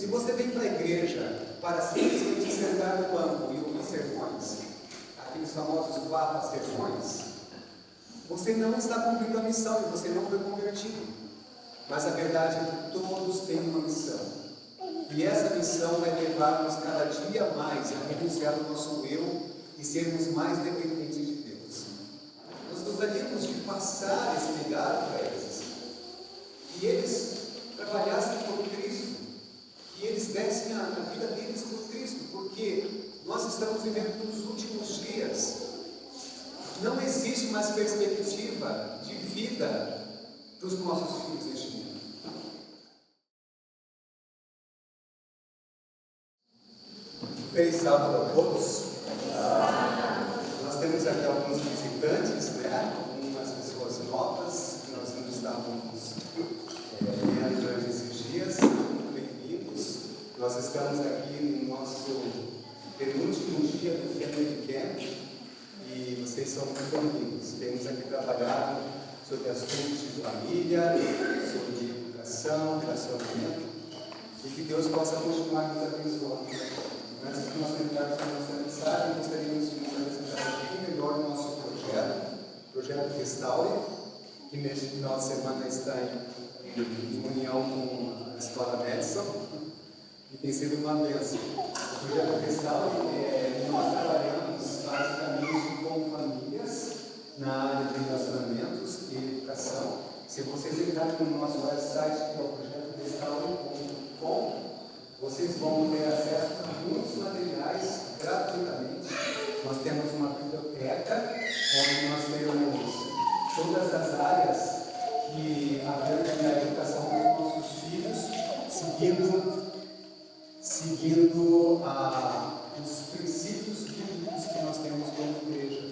Se você vem para a igreja para simplesmente sentar no banco e ouvir sermões, aqueles famosos sermões, você não está cumprindo a missão e você não foi convertido. Mas a verdade é que todos têm uma missão. E essa missão vai levar-nos cada dia mais a renunciar ao nosso eu e sermos mais dependentes de Deus. Nós gostaríamos de passar esse legado para eles. Que eles trabalhassem por Cristo. Que eles dessem a vida deles por Cristo. Porque nós estamos vivendo nos últimos dias. Não existe mais perspectiva de vida para os nossos filhos neste mundo. Feliz sábado a todos. Nós temos aqui alguns visitantes, né? Algumas pessoas novas que nós não estávamos vendo durante esses dias. Muito bem-vindos. Nós estamos aqui no nosso penúltimo dia do Family Camp e vocês são muito bem-vindos. Temos aqui trabalhado sobre assuntos de família, sobre educação, relacionamento e que Deus possa continuar nos abençoando. Antes de nós entrarmos na nossa mensagem, gostaríamos de nos apresentar um pouquinho melhor o nosso projeto Restaure, que neste final de semana está em união com a Escola Madison, e tem sido uma bênção. O projeto Restaure, nós trabalhamos basicamente com famílias na área de relacionamentos e educação. Se vocês entrarem no nosso website, que é o projeto Restaure.com, vocês vão ter acesso a muitos materiais gratuitamente. Nós temos uma biblioteca onde nós temos todas as áreas que abordam a educação dos nossos filhos, seguindo os princípios bíblicos que nós temos como igreja.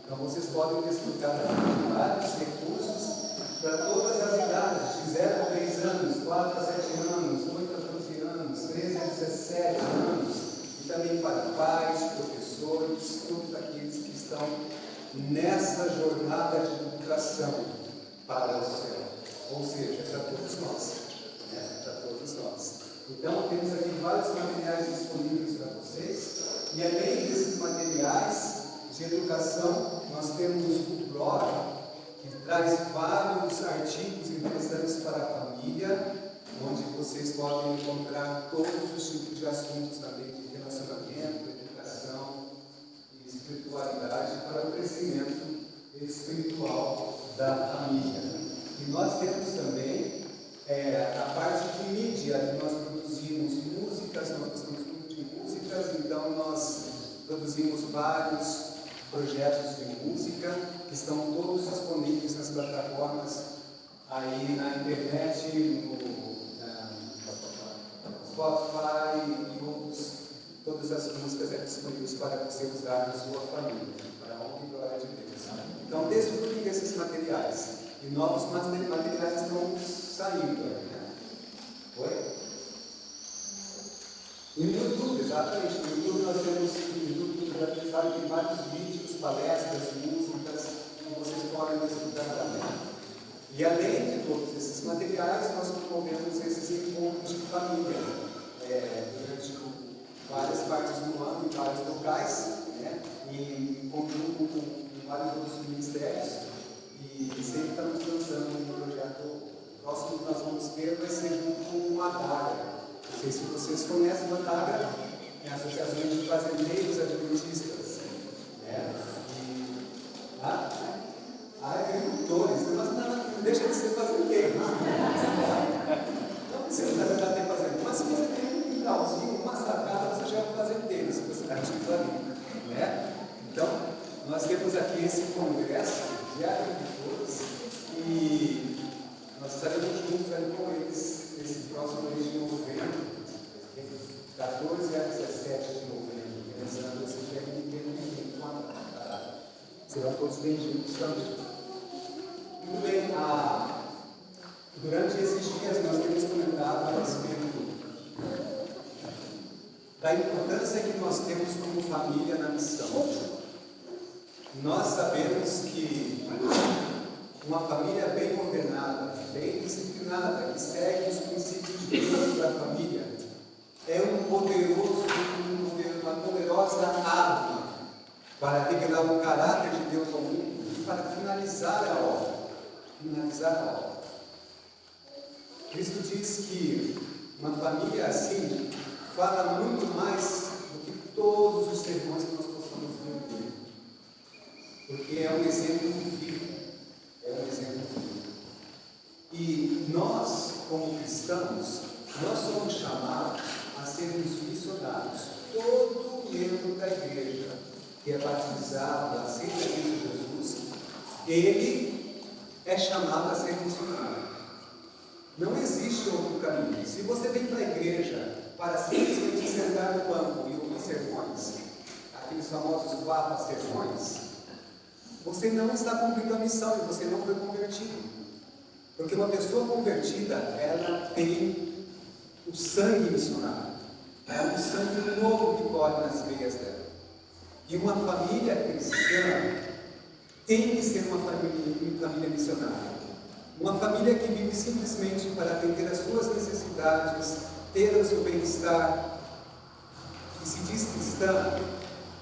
Então vocês podem desfrutar de vários recursos para todas as idades, de 0 a 3 anos, 4 a 7 anos, 8 a 12 anos, 13 a 17 anos, e também para pais, professores, todos aqueles que estão nessa jornada de educação para o céu, ou seja, para todos nós, para todos nós. Então, temos aqui vários materiais disponíveis para vocês, e além desses materiais de educação, nós temos o blog, que traz vários artigos interessantes para a família, onde vocês podem encontrar todos os tipos de assuntos também de relacionamento, educação e espiritualidade para o crescimento espiritual da família. E nós temos também a parte de mídia, que nós produzimos músicas, nós gostamos muito de músicas, então nós produzimos vários projetos de música que estão todos disponíveis nas plataformas aí na internet, no Spotify e outros. Todas as músicas disponíveis para você usar na sua família, para a honra e glória de Deus. Então, desfrutem desses materiais. E novos materiais estão saindo. Né? Oi? E no YouTube, exatamente. No YouTube nós temos tem vários vídeos, palestras, músicas que vocês podem desfrutar também. E além de todos esses materiais, nós promovemos esses encontros de família durante várias partes do ano, em vários locais, né? E em conjunto com vários outros ministérios. E sempre estamos lançando um projeto. O próximo que nós vamos ter vai ser junto com o Adagra. Não sei se vocês conhecem o Adagra, é a Associação de Fazendeiros Adventistas. Agricultores, mas não deixa de ser fazendeiro. Não precisa da ter fazendeiro, mas se você tem um quintalzinho, uma sacada, você já é um fazendeiro, se você está ali, né? Então, nós temos aqui esse congresso de agricultores e nós estaremos juntos ali com eles esse próximo mês de novembro, 14 a 17 de novembro, realizando esse pequeno encontro. Serão todos bem-vindos também. Muito bem, durante esses dias nós temos comentado a respeito da importância que nós temos como família na missão. Nós sabemos que uma família bem ordenada, bem disciplinada, que segue os princípios de Deus da família, é uma poderosa arma para revelar o caráter de Deus ao mundo e para finalizar a obra. Cristo diz que uma família assim fala muito mais do que todos os sermões que nós possamos viver, porque é um exemplo vivo. E nós, como cristãos, nós somos chamados a sermos missionários. Todo membro da igreja que é batizado, aceita Cristo Jesus, ele é chamado a ser missionário. Não existe outro caminho. Se você vem para a igreja para simplesmente sentar no banco e ouvir sermões, aqueles famosos 4 sermões, você não está cumprindo a missão e você não foi convertido. Porque uma pessoa convertida, ela tem o sangue missionário. É um sangue novo que corre nas veias dela. E uma família cristã tem que ser uma família missionária. Uma família que vive simplesmente para atender as suas necessidades, ter o seu bem-estar, e se diz cristã,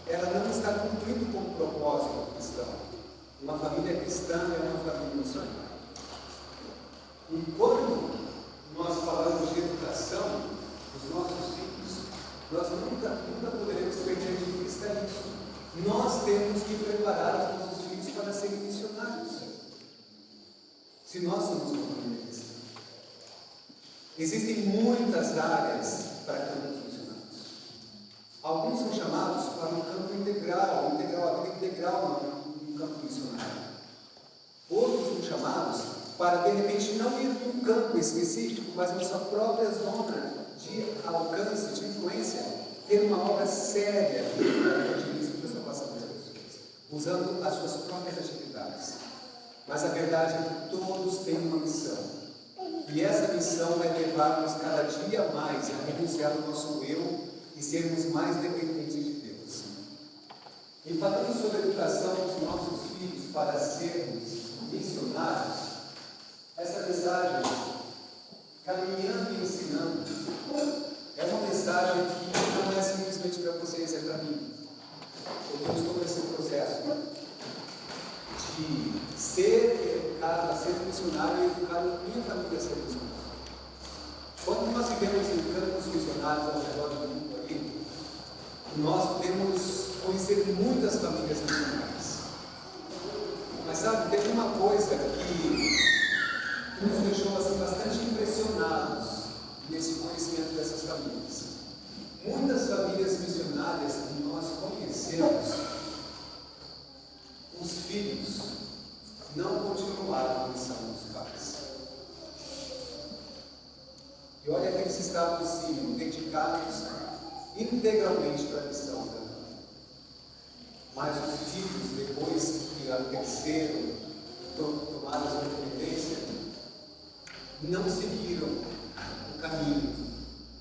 ela não está cumprindo com o propósito cristão. Uma família cristã é uma família missionária. E quando nós falamos de educação dos nossos filhos, nós nunca poderemos perder de vista isso. Nós temos que preparar os nossos filhos para serem missionários. Se nós somos uma família cristã, existem muitas áreas para campos missionários. Alguns são chamados para um campo integral, a vida integral no campo missionário. Outros são chamados para, de repente, não ir para um campo específico, mas na sua própria zona de alcance, de influência, ter uma obra séria de evangelismo para a salvação das pessoas, usando as suas próprias atividades. Mas a verdade é que todos têm uma missão. E essa missão vai levar-nos cada dia mais a renunciar ao nosso eu e sermos mais dependentes de Deus. E falando sobre a educação dos nossos filhos para sermos missionários, essa mensagem, caminhando e ensinando, é uma mensagem que não é simplesmente para vocês, é para mim. Eu estou nesse processo de ser educado, a ser missionário e educar a minha família a ser missionária. Quando nós vivemos em campos missionários ao redor do mundo aí, nós podemos conhecer muitas famílias missionárias. Mas sabe, teve uma coisa que nos deixou assim, bastante impressionados nesse conhecimento dessas famílias. Muitas famílias missionárias que nós conhecemos, os filhos não continuaram a missão dos pais. E olha que eles estavam assim, dedicados integralmente para a missão da família. Mas os filhos, depois que cresceram, tomaram a sua independência, não seguiram o caminho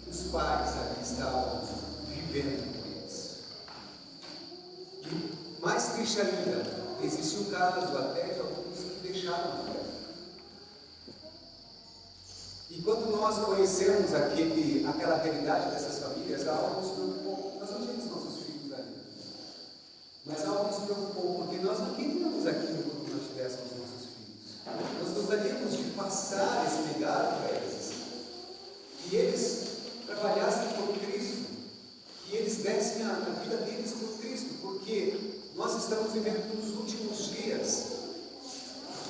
que os pais ali estavam vivendo com eles. E mais triste ainda, existe um caso até de alguns que deixaram a fé. E quando nós conhecemos aquela realidade dessas famílias, algo nos preocupou. Nós não tínhamos nossos filhos ainda. Mas algo nos preocupou, porque nós não queríamos aquilo quando nós tivéssemos nossos filhos. Nós gostaríamos de passar esse legado para eles. Que eles trabalhassem por Cristo. Que eles dessem a vida deles por Cristo. Porque nós estamos vivendo nos últimos dias.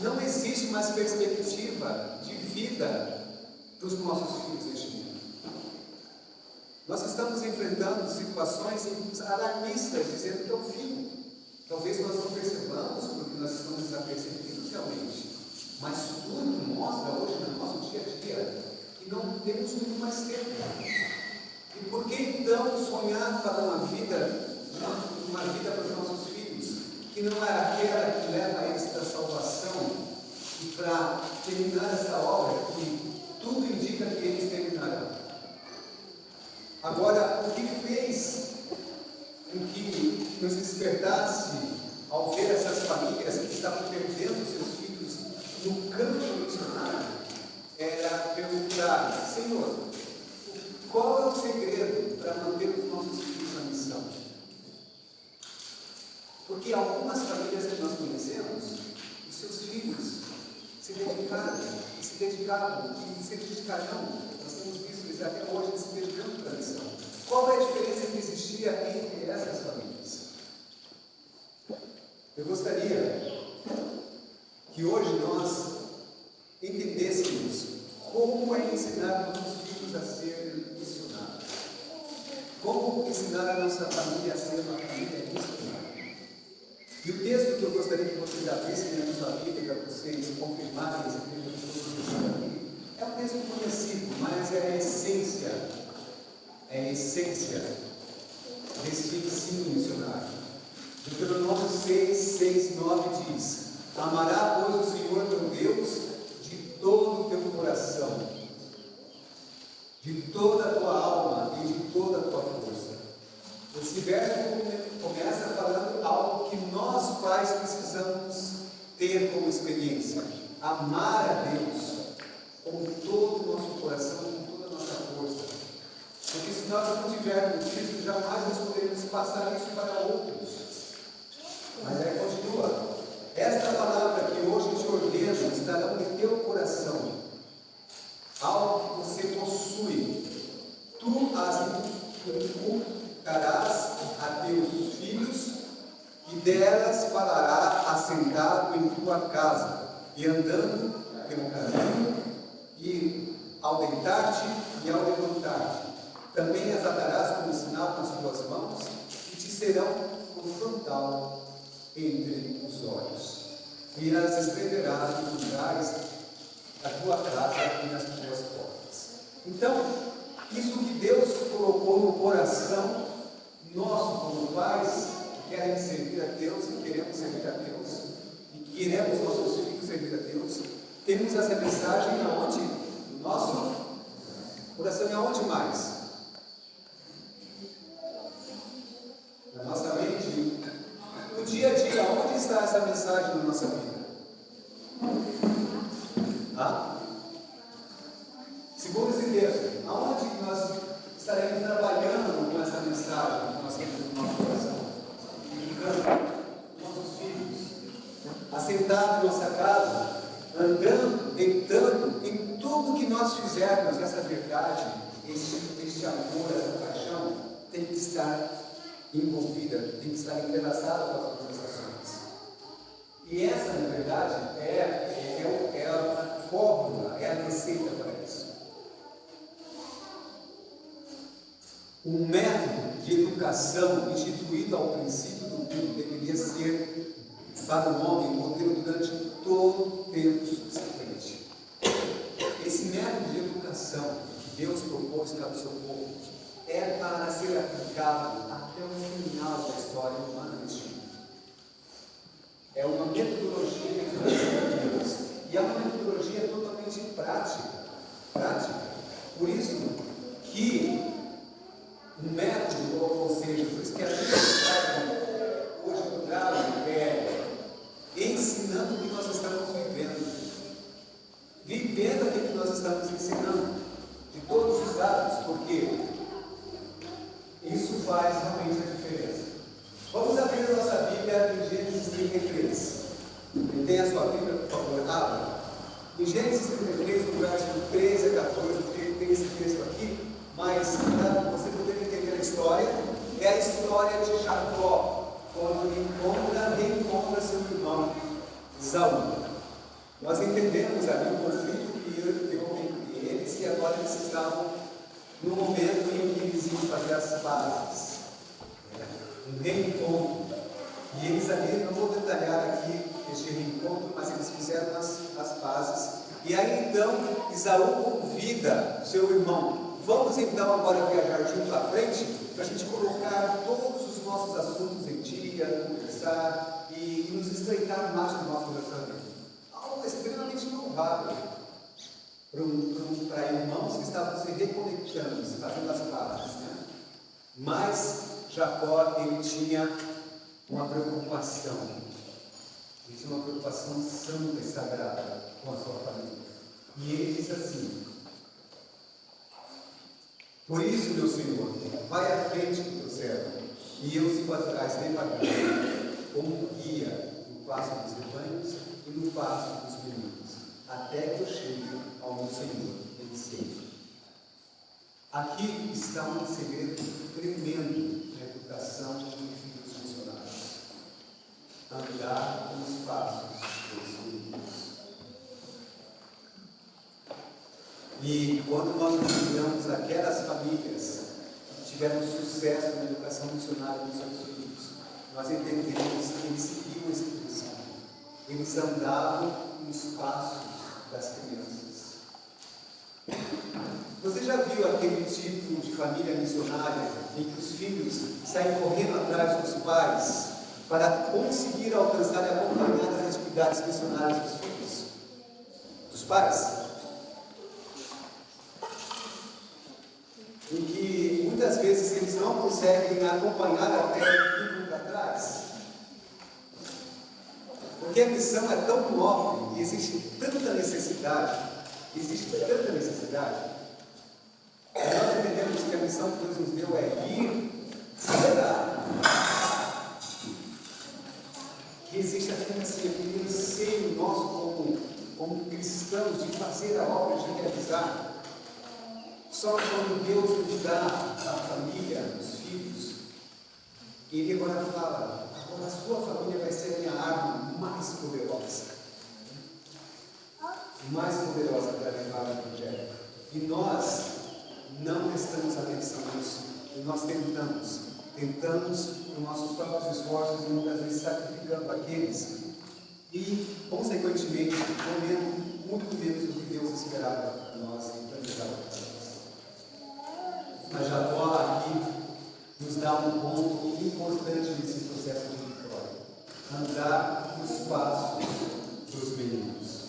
Não existe mais perspectiva de vida para os nossos filhos neste mundo. Nós estamos enfrentando situações alarmistas, dizendo que é o fim. Talvez nós não percebamos, porque nós estamos desapercebidos realmente. Mas tudo mostra hoje no nosso dia a dia que não temos muito mais tempo. E por que então sonhar para uma vida para os nossos filhos, que não é aquela que leva a eles para a salvação e para terminar essa obra que tudo indica que eles terminarão? Agora, o que fez com que nos despertasse ao ver essas famílias que estavam perdendo seus filhos no campo missionário era perguntar: Senhor, qual é o segredo para manter os nossos filhos na missão? Porque algumas famílias que nós conhecemos, os seus filhos se dedicaram, e se dedicavam, e se dedicarão. Nós temos visto eles até hoje se dedicando para a missão. Qual é a diferença que existia entre essas famílias? Eu gostaria que hoje nós entendêssemos como é ensinar nossos filhos a ser missionários. Como ensinar a nossa família a ser uma família missionária. E o texto que eu gostaria que vocês abrissem na sua Bíblia, para vocês confirmarem esse texto que eu estou aqui, é um texto conhecido, mas é a essência desse ensino missionário. Deuteronômio 6, 6, 9 diz: Amará, pois, o Senhor teu Deus de todo o teu coração, de toda a tua alma e de toda a tua força. Esse verso começa falando algo que nós pais precisamos ter como experiência: amar a Deus com todo o nosso coração, com toda a nossa força. Porque se nós não tivermos isso, jamais nós poderemos passar isso para outros. Mas aí continua: esta palavra que hoje te ordeno estarão em teu coração, algo que você possui, tu as inculcarás a teus filhos, e delas falará assentado em tua casa, e andando pelo caminho, e ao deitar-te e ao levantar-te. Também as atarás como sinal nas tuas mãos, e te serão como frontal entre os olhos. E as escreverás nos lugares da tua casa e nas tuas portas. Então, isso que Deus colocou no coração nosso como pais, que querem servir a Deus, que queremos servir a Deus, e que queremos nossos filhos servir a Deus, temos essa mensagem aonde? No nosso coração. E aonde mais? Na nossa mente. No dia a dia, onde está essa mensagem na nossa vida? Segundo esse texto, aonde nós estaremos trabalhando com essa mensagem que nós temos no nosso coração? Educando nossos filhos, assentado em nossa casa, andando, deitando, em tudo que nós fizermos, essa verdade, este amor, essa paixão, tem que estar envolvida, tem que estar entrelaçada com as organizações. E essa, na verdade, é a fórmula, é a receita para isso. Um método de educação instituído ao princípio do mundo deveria ser para o homem modelo durante todo o tempo subsequente. Esse método de educação que Deus propôs para o seu povo é para ser aplicado até o final da história humana deste mundo. É uma metodologia de educação de Deus. E é uma metodologia totalmente prática. Por isso que o método, ou seja, por isso que a Bíblia hoje eu trago ensinando o que nós estamos vivendo. Vivendo aquilo que nós estamos ensinando. De todos os lados. Por quê? Isso faz realmente a diferença. Vamos abrir a nossa Bíblia em Gênesis 33. Tem a sua Bíblia, por favor, abra. Em Gênesis 33, no verso 13 a 14, tem esse texto aqui, mas para você poder entender a história, é a história de Jacó, quando ele reencontra seu irmão Esaú. Nós entendemos ali o conflito que houve entre eles, e agora eles estavam no momento em que eles iam fazer as pazes, um reencontro. E eles ali, não vou detalhar aqui este reencontro, mas eles fizeram as pazes. E aí então Esaú convida seu irmão: vamos então agora viajar junto à frente, para a gente colocar todos os nossos assuntos em dia, conversar e nos estreitar mais no nosso relacionamento. Algo extremamente louvável para irmãos que estavam se reconectando, se fazendo as pazes, né? Mas Jacó, ele tinha uma preocupação. Ele tinha uma preocupação santa e sagrada. com a sua família. E ele diz assim: por isso, meu Senhor, vai à frente do teu servo, e eu sigo atrás devagar, como guia no passo dos rebanhos e no passo dos meninos, até que eu chegue ao meu Senhor, Eliseu. Aqui está um segredo tremendo na educação de filhos missionários: andar com os passos dos meninos. E quando nós ensinamos aquelas famílias que tiveram sucesso na educação missionária dos seus filhos, nós entendemos que eles seguiam esse princípio. Eles andavam nos passos das crianças. Você já viu aquele tipo de família missionária em que os filhos saem correndo atrás dos pais para conseguir alcançar e acompanhar as atividades missionárias dos filhos? Dos pais? Em que muitas vezes eles não conseguem acompanhar até e ficam para trás. Porque a missão é tão nobre e existe tanta necessidade, nós entendemos que a missão que Deus nos deu é ir, esperar. Que existe apenas aquele anseio nosso como cristãos de fazer a obra, de realizar. Só quando Deus nos dá a família, os filhos, Ele agora fala: agora a sua família vai ser a minha arma mais poderosa para levar o Evangelho. E nós não prestamos atenção nisso. E nós tentamos com nossos próprios esforços e muitas vezes sacrificando aqueles e, consequentemente, comendo muito menos do que Deus esperava de nós e planejava para nós. Mas Jacó aqui nos dá um ponto importante nesse processo de vitória: andar nos passos dos meninos.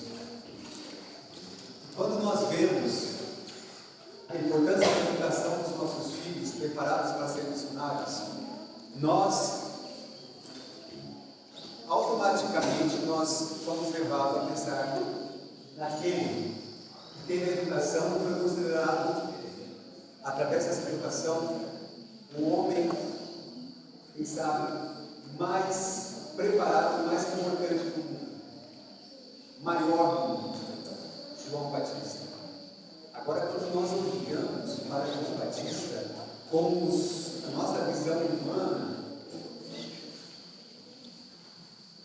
Quando nós vemos a importância da educação dos nossos filhos preparados para ser missionários, nós automaticamente fomos levados a pensar naquele que teve a educação e foi considerado, através dessa educação, o homem, quem sabe, mais preparado, mais importante do mundo, maior do mundo, João Batista. Agora, quando nós olhamos para João Batista com a nossa visão humana,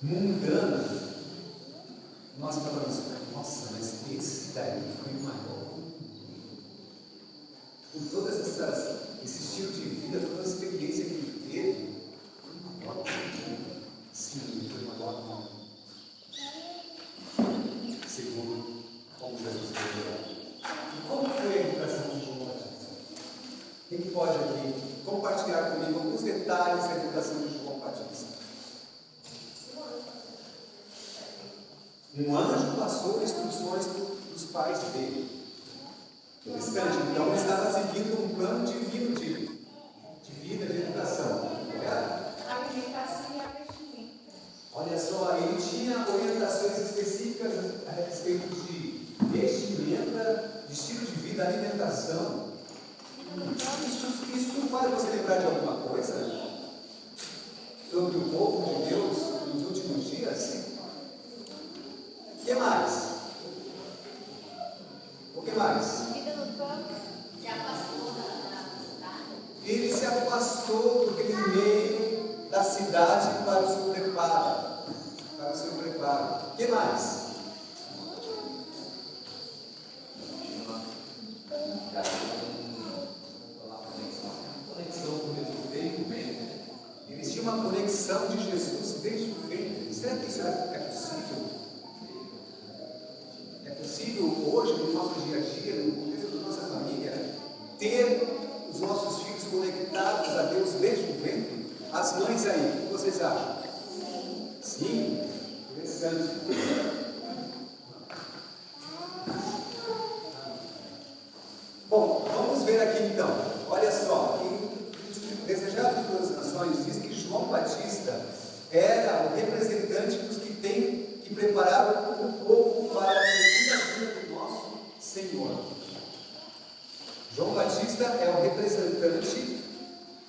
mundana, nós falamos: nossa, mas esse daí foi o maior. Com todo esse estilo de vida, toda a experiência que ele teve, foi maior. Sim, ele foi maior, não. Segundo como Jesus veio. E como foi a educação de João Batista? Quem pode aqui compartilhar comigo alguns detalhes da educação de João Batista? Um anjo passou instruções dos pais dele. Interessante, então ele estava seguindo um plano divino de vida, de educação. Correto? A alimentação e a vestimenta. Olha só, ele tinha orientações específicas a respeito de vestimenta, de estilo de vida, alimentação. Isso faz você lembrar de alguma coisa sobre o povo de Deus nos últimos dias? O que mais? O que mais? Vida no campo. Se afastou da cidade. Ele se afastou daquele meio da cidade para o seu preparo. O que mais? Eles tinham uma conexão de Jesus desde o ventre. Será que isso é possível? É possível hoje, no nosso dia a dia, no contexto da nossa família, ter os nossos filhos conectados a Deus desde o ventre? As mães aí, o que vocês acham? Sim, interessante. Bom, vamos ver aqui então. Olha só, em Desejado de Todas as Nações diz que João Batista era o representante dos que preparavam o povo para a representante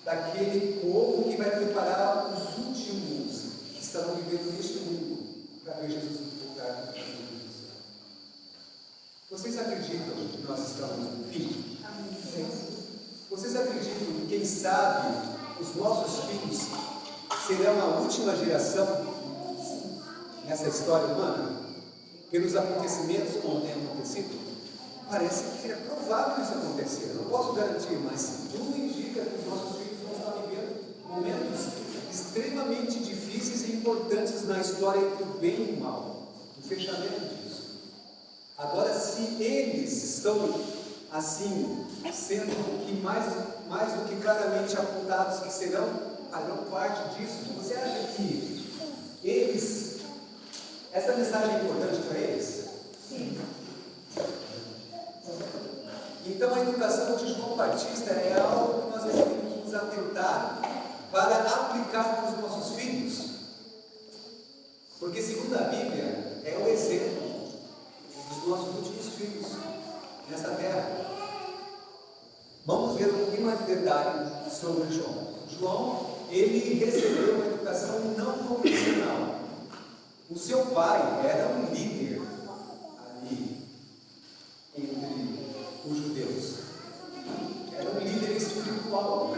daquele povo que vai preparar os últimos que estarão vivendo neste mundo para ver Jesus voltar no mundo. Vocês acreditam que nós estamos no fim? Vocês acreditam que, quem sabe, os nossos filhos serão a última geração nessa história humana? Pelos acontecimentos como tem acontecido? Parece que é provável isso acontecer. Não posso garantir, mas tudo indica que os nossos filhos vão estar vivendo momentos extremamente difíceis e importantes na história entre o bem e o mal, no fechamento disso. Agora, se eles estão assim, sendo que mais do que claramente apontados que farão parte disso, você acha que eles, essa mensagem é importante para eles? Sim. Então, a educação de João Batista é algo que nós devemos nos atentar para aplicar para os nossos filhos. Porque, segundo a Bíblia, é o exemplo dos nossos últimos filhos nesta terra. Vamos ver um pouquinho mais de detalhe sobre João. João, ele recebeu uma educação não convencional. O seu pai era um líder ali entre os judeus. Era um líder espiritual.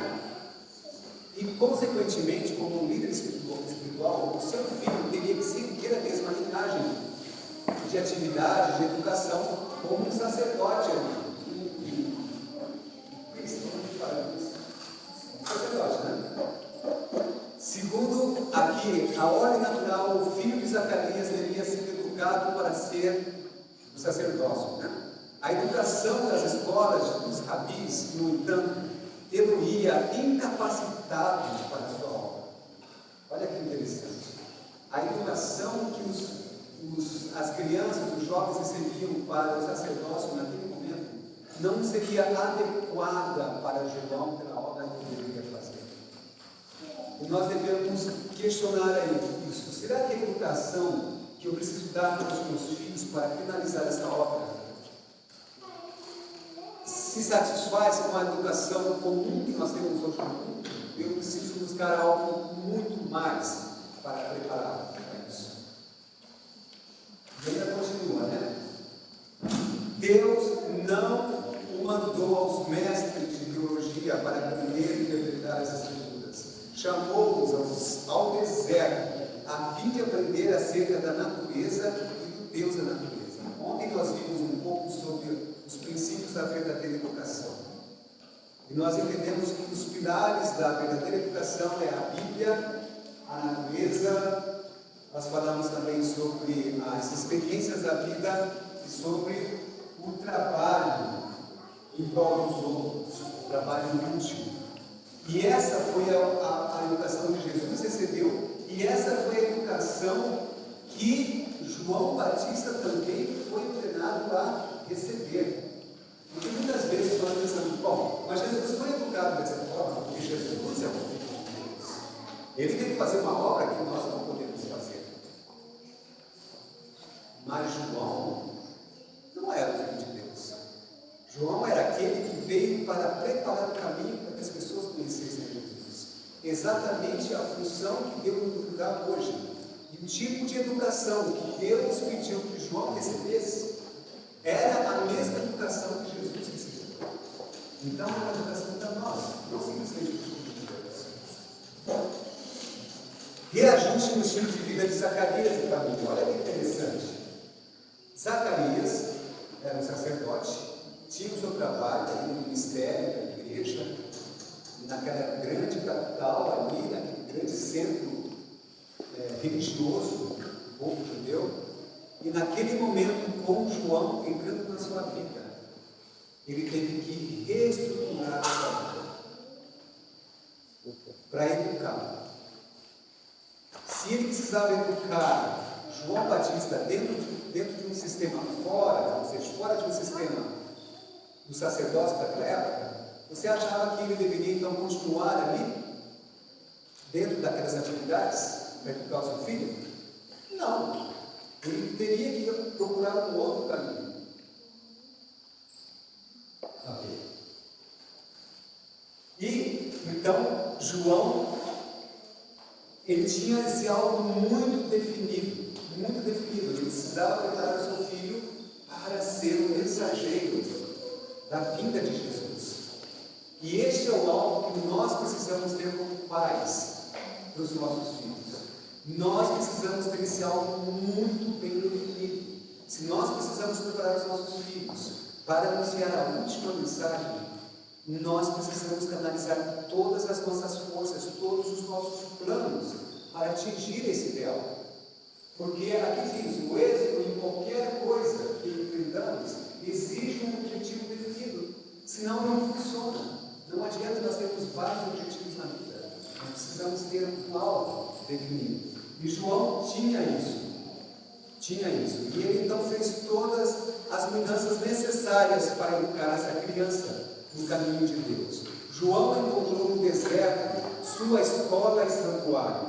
E, consequentemente, como um líder espiritual, o seu filho teria que seguir a mesma linhagem de atividade, de educação, como um sacerdote ali. Sacerdote, né? Segundo aqui a ordem natural, o filho de Zacarias deveria ser educado para ser o sacerdócio, né? A educação das escolas dos rabis, no entanto, tê-lo-ia incapacitado para a sua obra. Olha que interessante. A educação que as crianças, os jovens recebiam para o sacerdócio naquele momento não seria adequada para João pela obra que ele deveria fazer. E nós devemos questionar aí isso. Será que a educação que eu preciso dar para os meus filhos para finalizar essa obra se satisfaz com a educação comum que nós temos hoje no mundo? Eu preciso buscar algo muito mais para preparar para isso. E ainda continua, né? Deus não o mandou aos mestres de teologia para aprender e interpretar as Escrituras. Chamou-os ao deserto a fim de aprender acerca da natureza e do Deus da natureza. Ontem nós vimos um pouco sobre os princípios da verdadeira educação. E nós entendemos que os pilares da verdadeira educação é a Bíblia, a natureza. Nós falamos também sobre as experiências da vida e sobre o trabalho em prol dos outros, o trabalho útil. E essa foi a educação que Jesus recebeu, e essa foi a educação que João Batista também foi treinado a receber. Porque muitas vezes nós pensamos, bom, mas Jesus foi educado dessa forma, porque Jesus é o Filho de Deus. Ele tem que fazer uma obra que nós não podemos fazer. Mas João não era o Filho de Deus. João era aquele que veio para preparar o caminho para que as pessoas conhecessem Jesus. Exatamente a função que Deus nos dá hoje. E o tipo de educação que Deus pediu que João recebesse era a mesma educação que Jesus recebeu. Então é uma educação para nós, não simplesmente para o Filho de Deus. Reajuste no estilo de vida de Zacarias e família. Olha que interessante. Zacarias era um sacerdote, tinha o seu trabalho ali no ministério da igreja, naquela grande capital ali, naquele grande centro religioso do povo judeu. E naquele momento, com João entrando na sua vida, ele teve que reestruturar a sua vida para educá-lo. Se ele precisava educar João Batista dentro de um sistema fora de um sistema do sacerdócio daquela época, você achava que ele deveria então continuar ali, dentro daquelas atividades, para educar o seu filho? Não. Ele teria que procurar um outro caminho. E então João, ele tinha esse alvo muito definido, muito definido. Ele precisava preparar o seu filho para ser o mensageiro da vinda de Jesus. E este é o alvo que nós precisamos ter como pais dos nossos filhos. Nós precisamos ter esse alvo muito bem definido. Se nós precisamos preparar os nossos filhos para anunciar a última mensagem, nós precisamos canalizar todas as nossas forças, todos os nossos planos para atingir esse ideal. Porque aqui diz, o êxito em qualquer coisa que empreendamos exige um objetivo definido, senão não funciona. Não adianta nós termos vários objetivos na vida, nós precisamos ter um alvo definido. E João tinha isso. E ele então fez todas as mudanças necessárias para educar essa criança no caminho de Deus. João encontrou no deserto sua escola e santuário.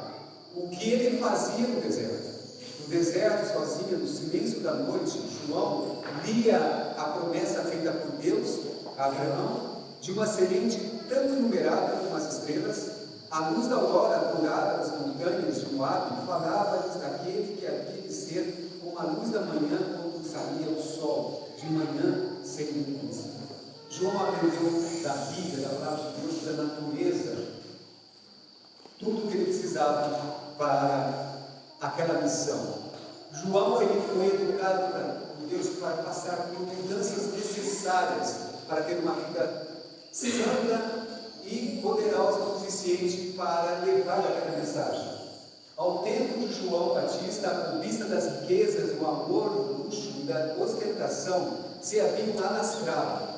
O que ele fazia no deserto? No deserto, sozinho, no silêncio da noite, João lia a promessa feita por Deus a Abraão de uma semente tanto numerada como as estrelas. A luz da aurora dourada das montanhas de Moabe falava-lhes daquele que havia de ser como a luz da manhã quando saía o sol, de manhã sem nuvens. João aprendeu da Bíblia, da palavra de Deus, da natureza, tudo o que ele precisava para aquela missão. João, ele foi educado por Deus para passar por mudanças necessárias para ter uma vida santa e poderosa o suficiente para levar aquela mensagem. Ao tempo de João Batista, a cobiça das riquezas, o amor, o luxo e da ostentação se haviam alastrado.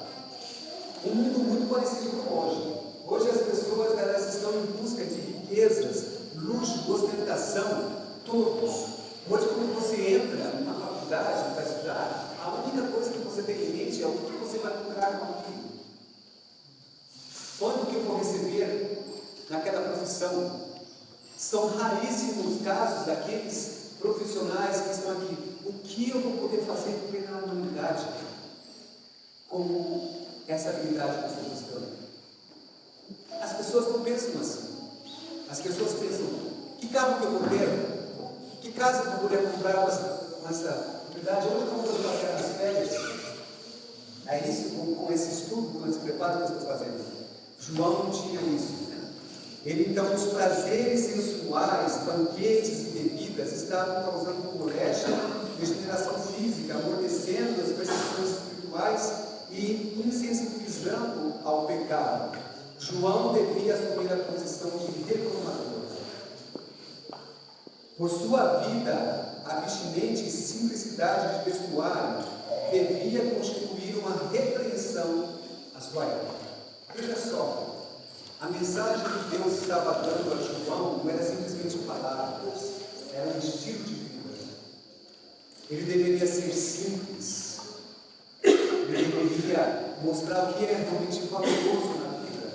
Um mundo muito parecido com hoje. Hoje as pessoas elas estão em busca de riquezas, luxo, ostentação, todos. Hoje quando você entra numa faculdade para estudar, a única coisa que você tem em mente é o que você vai comprar com aquilo. Quanto que eu vou receber naquela profissão? São raríssimos casos daqueles profissionais que estão aqui. O que eu vou poder fazer na humanidade com essa habilidade que eu estou buscando? As pessoas não pensam assim. As pessoas pensam, que carro que eu vou ter? Que casa que eu vou poder comprar com essa habilidade? Onde eu vou poder passar nas férias? É isso, com esse estudo, com esse preparo que eu estou fazendo. João não tinha isso. Ele então, os prazeres sensuais, banquetes e bebidas estavam causando moléstia, degeneração física, amortecendo as percepções espirituais e insensibilizando ao pecado. João devia assumir a posição de reformador. Por sua vida abstinente e simplicidade de vestuário, devia constituir uma repreensão à sua época. Veja só, a mensagem que Deus estava dando a João não era simplesmente palavras, era um estilo de vida. Ele deveria ser simples, ele deveria mostrar o que é realmente valoroso na vida,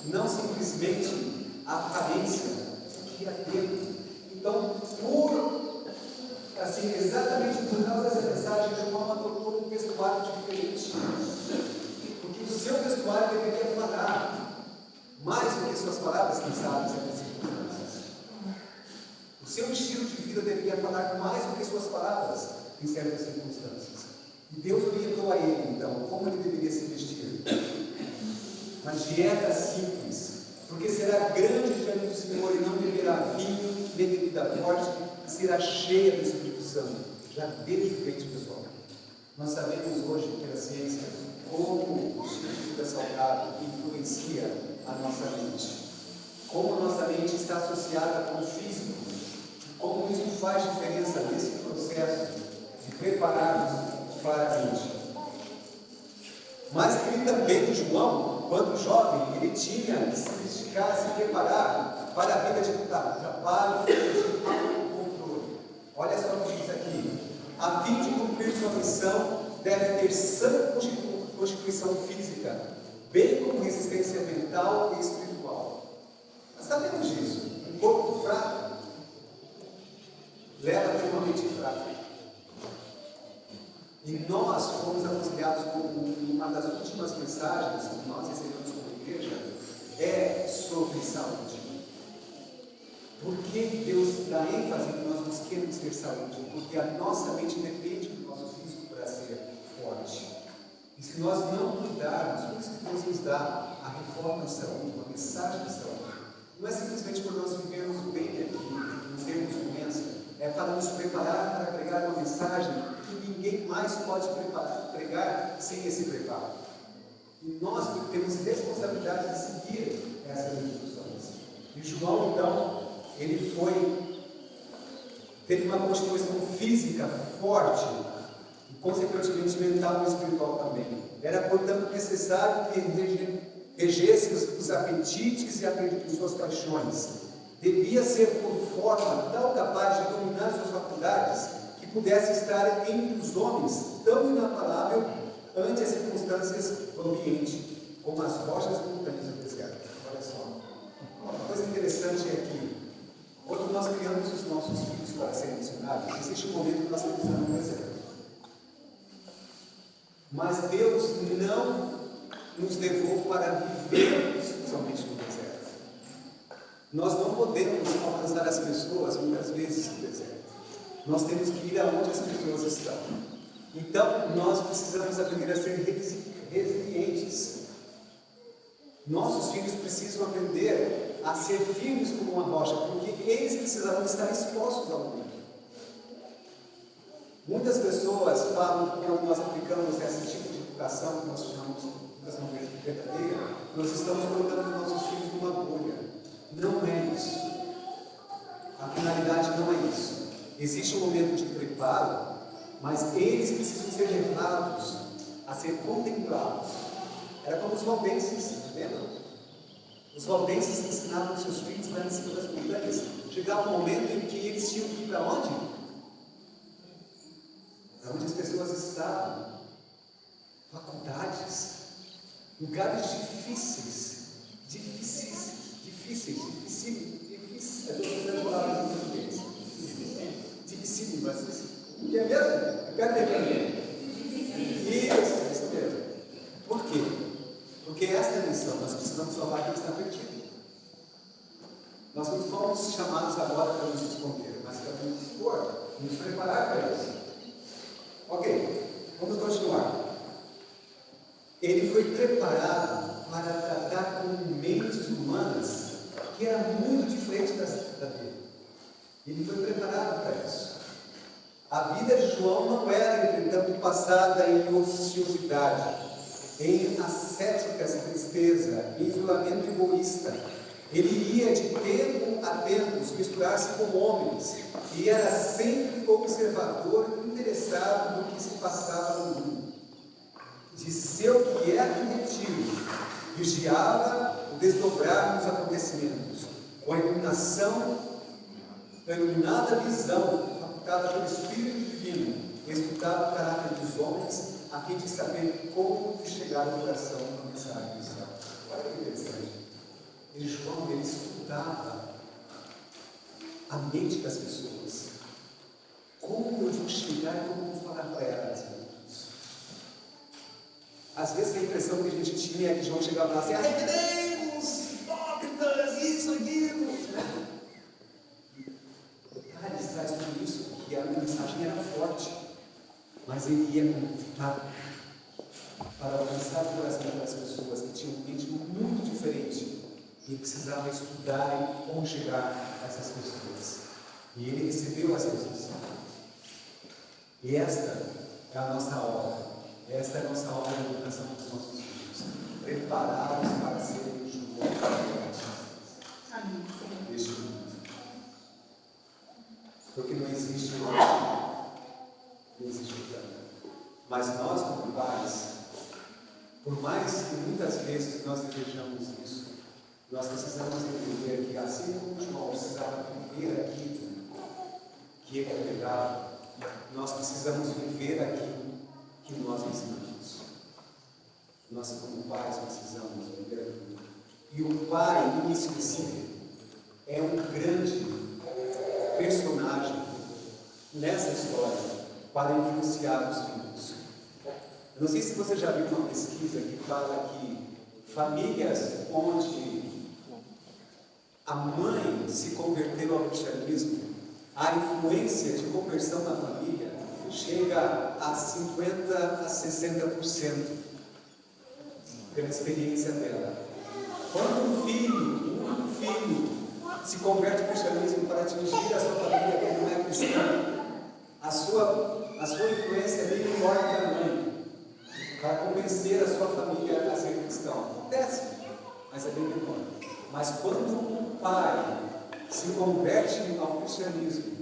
não simplesmente a aparência que ia ter. Então, exatamente por causa dessa mensagem, João adotou um vestuário diferente. Porque o seu vestuário deveria falar mais do que suas palavras, quem sabe, em certas circunstâncias. O seu estilo de vida deveria falar mais do que suas palavras, em certas circunstâncias. E Deus orientou a ele, então, como ele deveria se vestir. Uma dieta simples, porque será grande diante do Senhor e não beberá vinho, nem bebida forte, e será cheia do Espírito Santo, já desde o peito pessoal. Nós sabemos hoje, pela ciência, como o estilo de vida saudável influencia a nossa mente, como a nossa mente está associada com o físico, como isso faz diferença nesse processo de prepararmos para a mente. Mas ele também, João, quando jovem, ele tinha que se dedicar, se preparar para a vida de trabalho e de autocontrole. Olha só o que diz aqui: a fim de cumprir sua missão, deve ter sã constituição física, bem como resistência mental e espiritual. Nós sabemos disso. Um corpo fraco leva a ter uma mente fraca. E nós fomos aconselhados, como uma das últimas mensagens que nós recebemos como igreja, saúde. Por que Deus dá ênfase que nós busquemos ter saúde? Porque a nossa mente depende do nosso físico para ser forte. E se nós não cuidarmos, por isso que Deus nos dá a reforma da saúde, uma mensagem de saúde. Não é simplesmente por nós vivermos bem aqui, não termos doença, é para nos preparar para pregar uma mensagem que ninguém mais pode pregar sem esse preparo. E nós temos responsabilidade de seguir essas instruções. E João, então, ele teve uma constituição física forte, e consequentemente mental e espiritual também. Era, portanto, necessário que regesse os apetites e as suas paixões. Devia ser por forma tal capaz de dominar suas faculdades que pudesse estar entre os homens tão inabalável ante as circunstâncias do ambiente, como as rochas montanhas do deserto. Olha só, uma coisa interessante é que quando nós criamos os nossos filhos para serem missionários, existe um momento que nós temos que estar no deserto. Mas Deus não nos levou para viver exclusivamente no deserto. Nós não podemos alcançar as pessoas muitas vezes no deserto. Nós temos que ir aonde as pessoas estão. Então, nós precisamos aprender a ser resilientes. Nossos filhos precisam aprender a ser firmes como uma rocha, porque eles precisarão estar expostos ao mundo. Muitas pessoas falam que quando nós aplicamos esse tipo de educação, que nós chamamos de educação verdadeira, nós estamos colocando nossos filhos numa bolha. Não é isso. A finalidade não é isso. Existe um momento de preparo, mas eles precisam ser levados a ser contemplados. Era como os valdenses, lembram? Os valdenses ensinavam seus filhos lá em cima das montanhas. Chegava um momento em que eles tinham que ir para onde? Para onde as pessoas estavam. Faculdades, lugares difíceis. Eu estou usando a palavra em português. Dificílimo, mas o que é mesmo? Repete aí. Isso mesmo. Por quê? Porque esta é a missão. Nós precisamos salvar quem está perdido. Nós não fomos chamados agora para nos esconder, mas para nos expor, nos preparar para isso. Ok, vamos continuar. Ele foi preparado para tratar com mentes humanas que era muito diferente da dele. Ele foi preparado para isso. A vida de João não era, entretanto, passada em ociosidade, em ascéticas tristeza, em isolamento egoísta. Ele ia de tempo a tempos misturar-se com homens e era sempre observador, interessado no que se passava no mundo. De seu quieto retiro, vigiava o desdobrar dos acontecimentos, com a iluminada visão facultada pelo Espírito Divino, estudava o caráter dos homens, a fim de saber como chegar ao coração da mensagem do céu. Olha que interessante. João, ele estudava a mente das pessoas. Como eu vou chegar e como eu vou falar para elas? Às vezes a impressão que a gente tinha é que João chegava lá assim: arrependemos, hipócritas, isso, aquilo. Cara, ele traz tudo isso, que a mensagem era forte, mas ele ia para alcançar o coração das pessoas que tinham um mente muito diferente. E precisava estudar e como chegar a essas pessoas. E ele recebeu essa instrução. E esta é a nossa obra. Esta é a nossa obra de educação dos nossos filhos. Prepará-los para serem julgados deste mundo. Porque não existe plano. Mas nós, como pais, por mais que muitas vezes nós desejamos isso, nós precisamos entender que, assim como João precisava viver aquilo que ele pregava, nós precisamos viver aquilo que nós ensinamos. Nós, como pais, precisamos viver aquilo. E o pai, em específico, é um grande personagem nessa história para influenciar os filhos. Eu não sei se você já viu uma pesquisa que fala que famílias onde a mãe se converteu ao cristianismo, a influência de conversão na família chega a 50% a 60% pela experiência dela. Quando um filho se converte ao cristianismo para atingir a sua família que não é cristã, a sua influência é bem maior que a mãe, para convencer a sua família a ser cristão. Acontece, mas é bem menor. Mas quando um pai se converte ao cristianismo,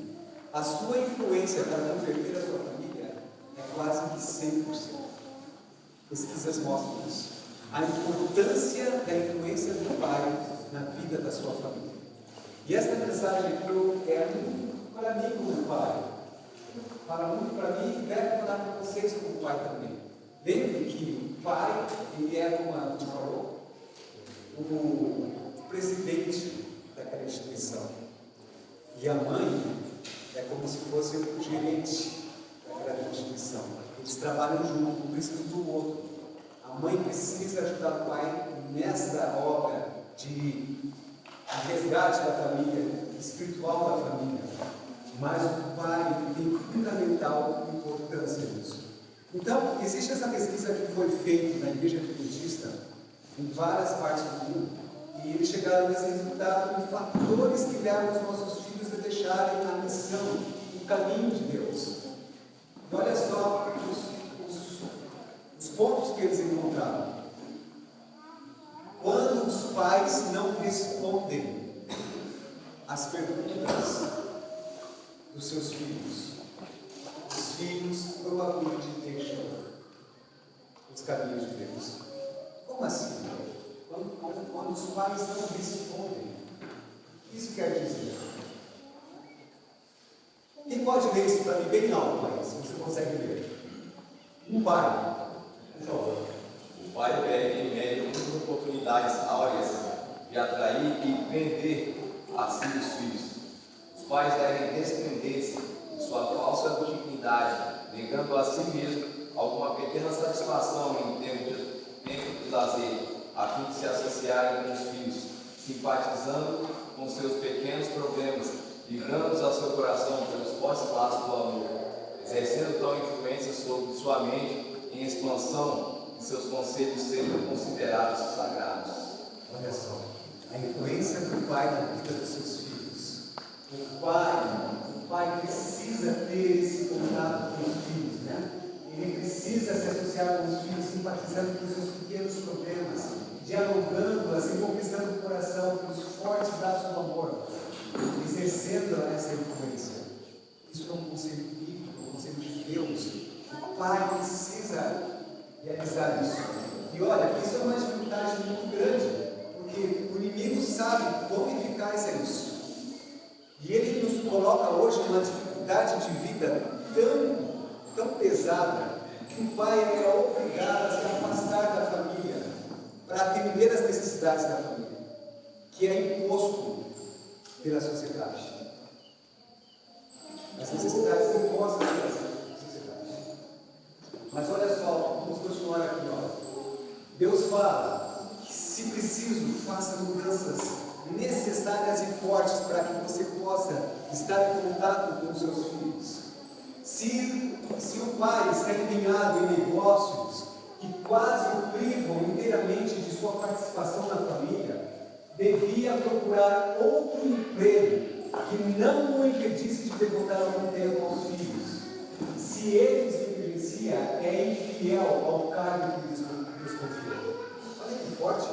a sua influência para converter a sua família é quase que 100%. Pesquisas mostram isso. A importância da influência do pai na vida da sua família. E esta mensagem aqui é muito para mim como pai. Fala muito para mim e deve falar para vocês como pai também. Lembre que o pai, ele é, como a gente falou, o presidente daquela instituição. E a mãe é como se fosse o gerente daquela instituição. Eles trabalham juntos, um precisa do outro. A mãe precisa ajudar o pai nessa obra de resgate da família, espiritual da família. Mas o pai tem fundamental importância nisso. Então, existe essa pesquisa que foi feita na Igreja Adventista em várias partes do mundo, e eles chegaram nesse resultado em fatores que levam os nossos filhos a deixarem a missão, o caminho de Deus. E olha só os pontos que eles encontraram. Quando os pais não respondem às perguntas dos seus filhos, os filhos provavelmente deixam os caminhos de Deus. Como assim? Quando os pais não respondem, o que isso quer dizer? Quem pode ler isso para mim bem alto, pai, se você consegue ler? Um pai, por favor. O pai em média muitas oportunidades áureas de atrair e prender a si os filhos. Os pais devem desprender-se de sua falsa dignidade, negando a si mesmo alguma pequena satisfação em tempo de lazer, a fim de se associarem com os filhos, simpatizando com seus pequenos problemas, ligando-os ao seu coração pelos fortes laços do amor, exercendo tal influência sobre sua mente em expansão de seus conselhos serem considerados sagrados. Olha só, a influência do pai na vida dos seus filhos. O pai precisa ter esse contato com os filhos, né? Ele precisa se associar com os filhos, simpatizando com os seus pequenos problemas, dialogando, assim, conquistando o coração pelos fortes laços do amor, exercendo essa influência. Isso é um conselho bíblico, um conselho de Deus. O pai precisa realizar isso. E olha, isso é uma dificuldade muito grande, porque o inimigo sabe quão eficaz é isso. E ele nos coloca hoje numa dificuldade de vida tão pesada, que o pai é obrigado a se afastar da família para atender as necessidades da família, que é imposto pela sociedade. As necessidades impostas pela sociedade. Mas olha só, vamos continuar aqui. Deus fala que, se preciso, faça mudanças necessárias e fortes para que você possa estar em contato com os seus filhos. Se o pai está empenhado em negócios que quase o privam inteiramente de sua participação na família, devia procurar outro emprego que não o impedisse de devotar algum tempo aos filhos. Se ele os negligencia, é infiel ao cargo que lhes confiou. Olha que forte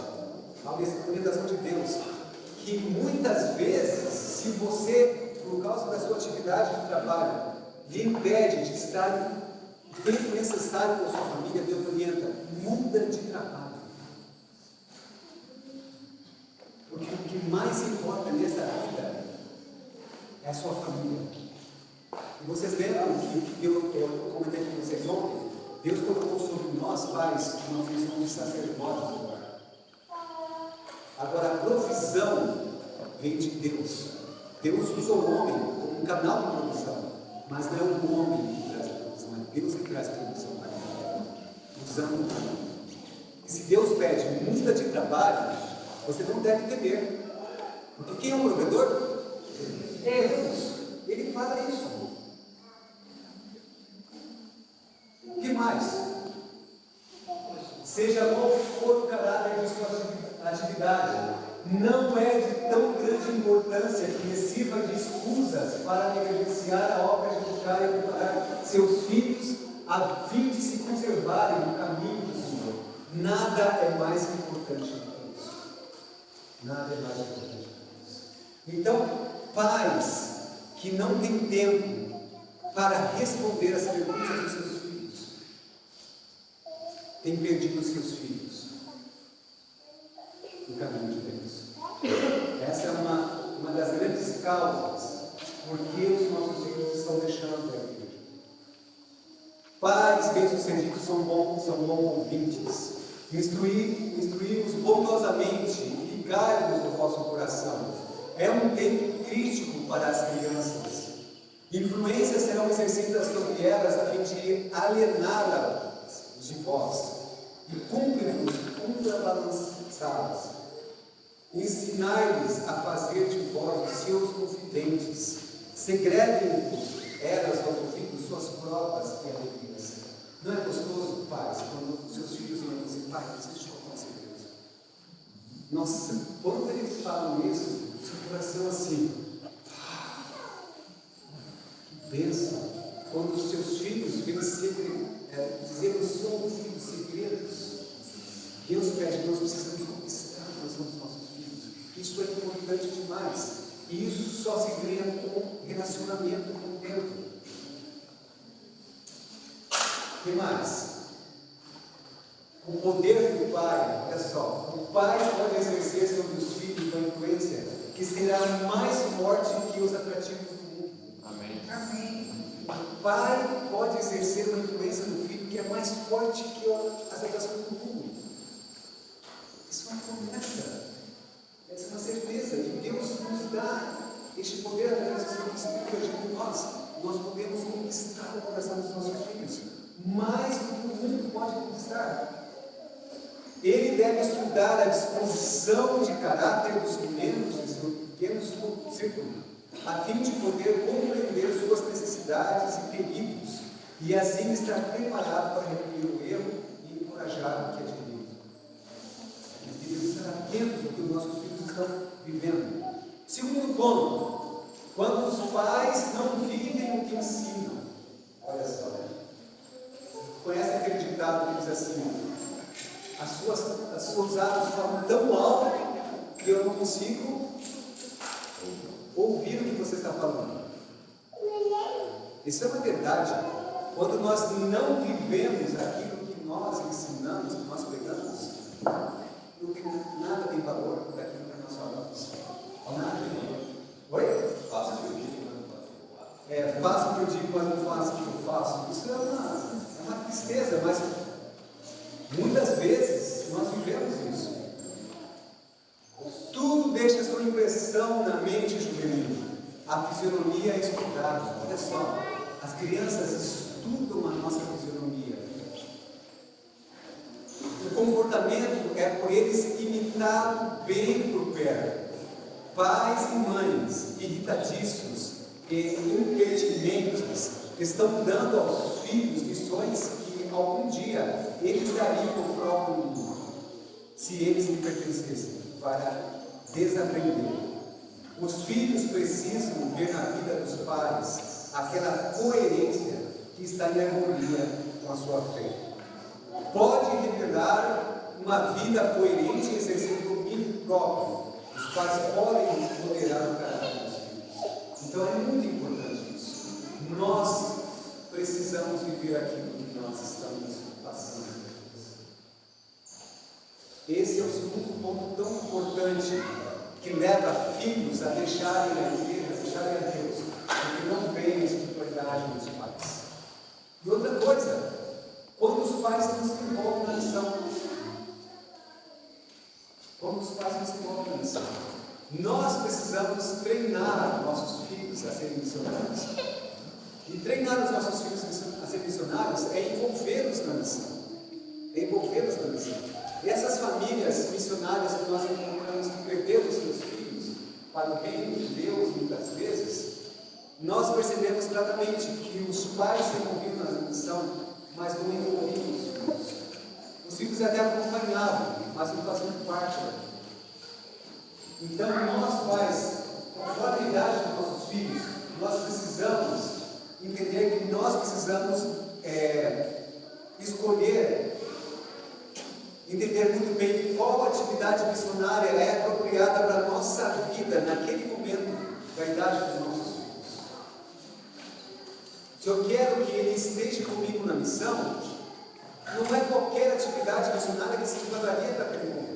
a orientação de Deus, que muitas vezes, se você, por causa da sua atividade de trabalho, lhe impede de estar o tempo necessário com a sua família, Deus orienta, muda de trabalho. Porque o que mais importa nessa vida é a sua família. E vocês lembram que eu comentei com vocês ontem? Deus colocou sobre nós, pais, uma função de sacerdote no lar. Agora, a provisão vem de Deus. Deus usa o homem como um canal de provisão, mas não é o homem que traz a provisão, é Deus que traz a provisão para ele, usando o homem. E se Deus pede muda de trabalho, você não deve temer, Porque quem é o provedor? É Deus. Ele fala isso. O que mais? Seja qual for o caráter de sua atividade, não é de tão grande importância que lhe sirva de escusas para negligenciar a obra de educar e preparar seus filhos a fim de se conservarem no caminho do Senhor. Nada é mais importante do que isso. Nada é mais importante do que isso. Então, pais que não têm tempo para responder as perguntas dos seus filhos, têm perdido os seus filhos no caminho de Deus. Essa é uma das grandes causas porque os nossos filhos estão deixando a igreja. Pais bem-sucedidos são bons ouvintes. Instruí-los bondosamente e ligai-vos no vosso coração. É um tempo crítico para as crianças. Influências serão exercidas sobre elas a fim de aliená-las de vós e cumpre-vos contrabalançá-las. Ensinai-lhes a fazer de vós os seus confidentes. Segreguem-vos elas aos ouvidos suas provas e alegrias. Não é gostoso, pais, quando seus filhos vêm dizer: pai, preciso te contar um segredo. Nossa, quando eles falam isso, seu coração assim, que bênção. Quando os seus filhos vêm dizer no seu ouvido segredos, Deus pede que nós precisamos conquistar o coração dos nossos filhos. Isso é importante demais. E isso só se ganha com relacionamento com o tempo. O que mais? O poder do pai, olha só, o pai pode exercer sobre os filhos uma influência que será mais forte que os atrativos do mundo. Amém. Amém. O pai pode exercer uma influência no filho que é mais forte que as atrações do mundo. Isso é uma promessa. Essa é uma certeza. E Deus nos dá este poder através do seu Espírito agindo em nós. Nós podemos conquistar o coração dos nossos filhos mais do que o mundo pode conquistar. Ele deve estudar a disposição de caráter dos membros de seu pequeno círculo, a fim de poder compreender suas necessidades e perigos, e assim estar preparado para repelir o erro e encorajar o que é direito. Devemos estar atentos ao que os nossos filhos estão vivendo. Segundo ponto, quando os pais não vivem o que ensinam. Olha só, né? Conhece aquele ditado que diz assim: as suas asas falam tão alto que eu não consigo ouvir o que você está falando. Isso é uma verdade. Quando nós não vivemos aquilo que nós ensinamos, que nós pregamos, nada tem valor daquilo que nós falamos. Nada tem valor. Oi? Faça o que eu digo, mas não faça. Faça o que eu digo, mas não faça o que eu faço. Isso é uma tristeza, mas muitas vezes nós vivemos isso. Tudo deixa sua impressão na mente juvenil. A fisionomia é estudada. Olha só, as crianças estudam a nossa fisionomia. O comportamento é por eles imitado bem por perto. Pais e mães irritadiços e impertinentes estão dando aos filhos lições que algum dia eles dariam ao próprio mundo, se eles lhe pertencessem, para desaprender. Os filhos precisam ver na vida dos pais aquela coerência que está em harmonia com a sua fé. Pode revelar uma vida coerente e exercer domínio próprio. Os pais podem moderar o caráter dos filhos. Então é muito importante isso. Nós precisamos viver aquilo que nós estamos passando. Esse é o segundo ponto tão importante que leva filhos a deixarem a igreja, a deixarem a Deus, porque não veem a espiritualidade dos pais. E outra coisa, quando os pais não se envolvem na missão, nós precisamos treinar nossos filhos a serem missionários. E treinar os nossos filhos a serem missionários é envolvê-los na missão. E essas famílias missionárias que nós encontramos que perderam seus filhos, para o reino de Deus, muitas vezes, nós percebemos claramente que os pais se envolviam na missão, mas não envolviam os filhos. Os filhos até acompanhavam, mas não faziam parte da vida. Então, nós pais, conforme a idade dos nossos filhos, nós precisamos entender que nós precisamos escolher, entender muito bem qual atividade missionária é apropriada para a nossa vida naquele momento da idade dos nossos filhos. Se eu quero que ele esteja comigo na missão, não é qualquer atividade missionária que se enquadraria para aquele momento.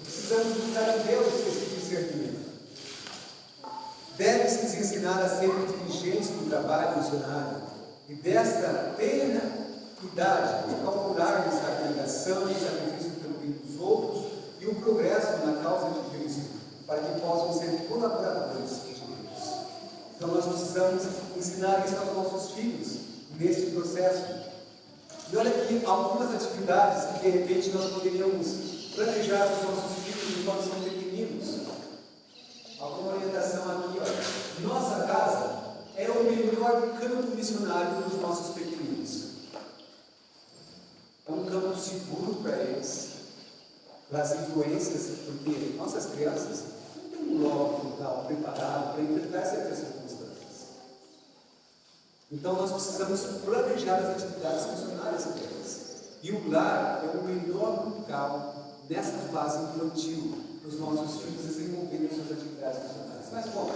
Precisamos buscar em Deus esse discernimento. Deve-se nos ensinar a ser diligentes no trabalho missionário e desta plena idade calcular a abnegação e sacrifício pelo bem dos outros e o progresso na causa de Cristo, para que possam ser colaboradores de Deus. Então nós precisamos ensinar isso aos nossos filhos neste processo. E olha aqui algumas atividades que de repente nós poderíamos planejar os nossos filhos enquanto são pequeninos. Alguma orientação aqui, olha. Nossa casa é o melhor campo missionário para os nossos pequeninos. É um campo seguro para eles, para as influências, porque nossas crianças não têm um logo frontal preparado para enfrentar certas circunstâncias. Então nós precisamos planejar as atividades missionárias deles. E o lar é o melhor local nessa fase infantil para os nossos filhos desenvolverem suas atividades missionárias. Mas como?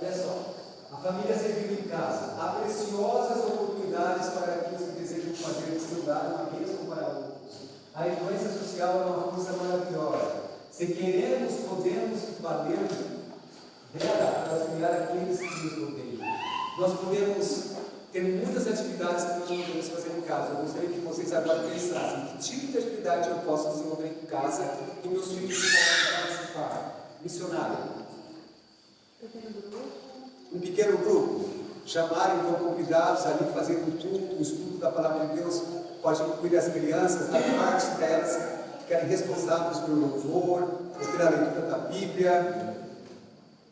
Olha só, a família servindo em casa, há preciosas oportunidades para aqueles que desejam fazer de seu lar uma bênção para outros. A influência social é uma força maravilhosa. Se queremos, podemos valer dela para auxiliar aqueles que nos rodeiam. Nós podemos ter muitas atividades que nós não podemos fazer em casa. Eu gostaria que vocês agora pensassem que tipo de atividade eu posso desenvolver em casa e meus filhos possam participar. Missionário. Um pequeno grupo. Chamarem então convidados ali, fazendo o estudo da palavra de Deus. Pode incluir as crianças, dar parte delas, ficarem responsáveis pelo louvor, ou pela leitura da Bíblia.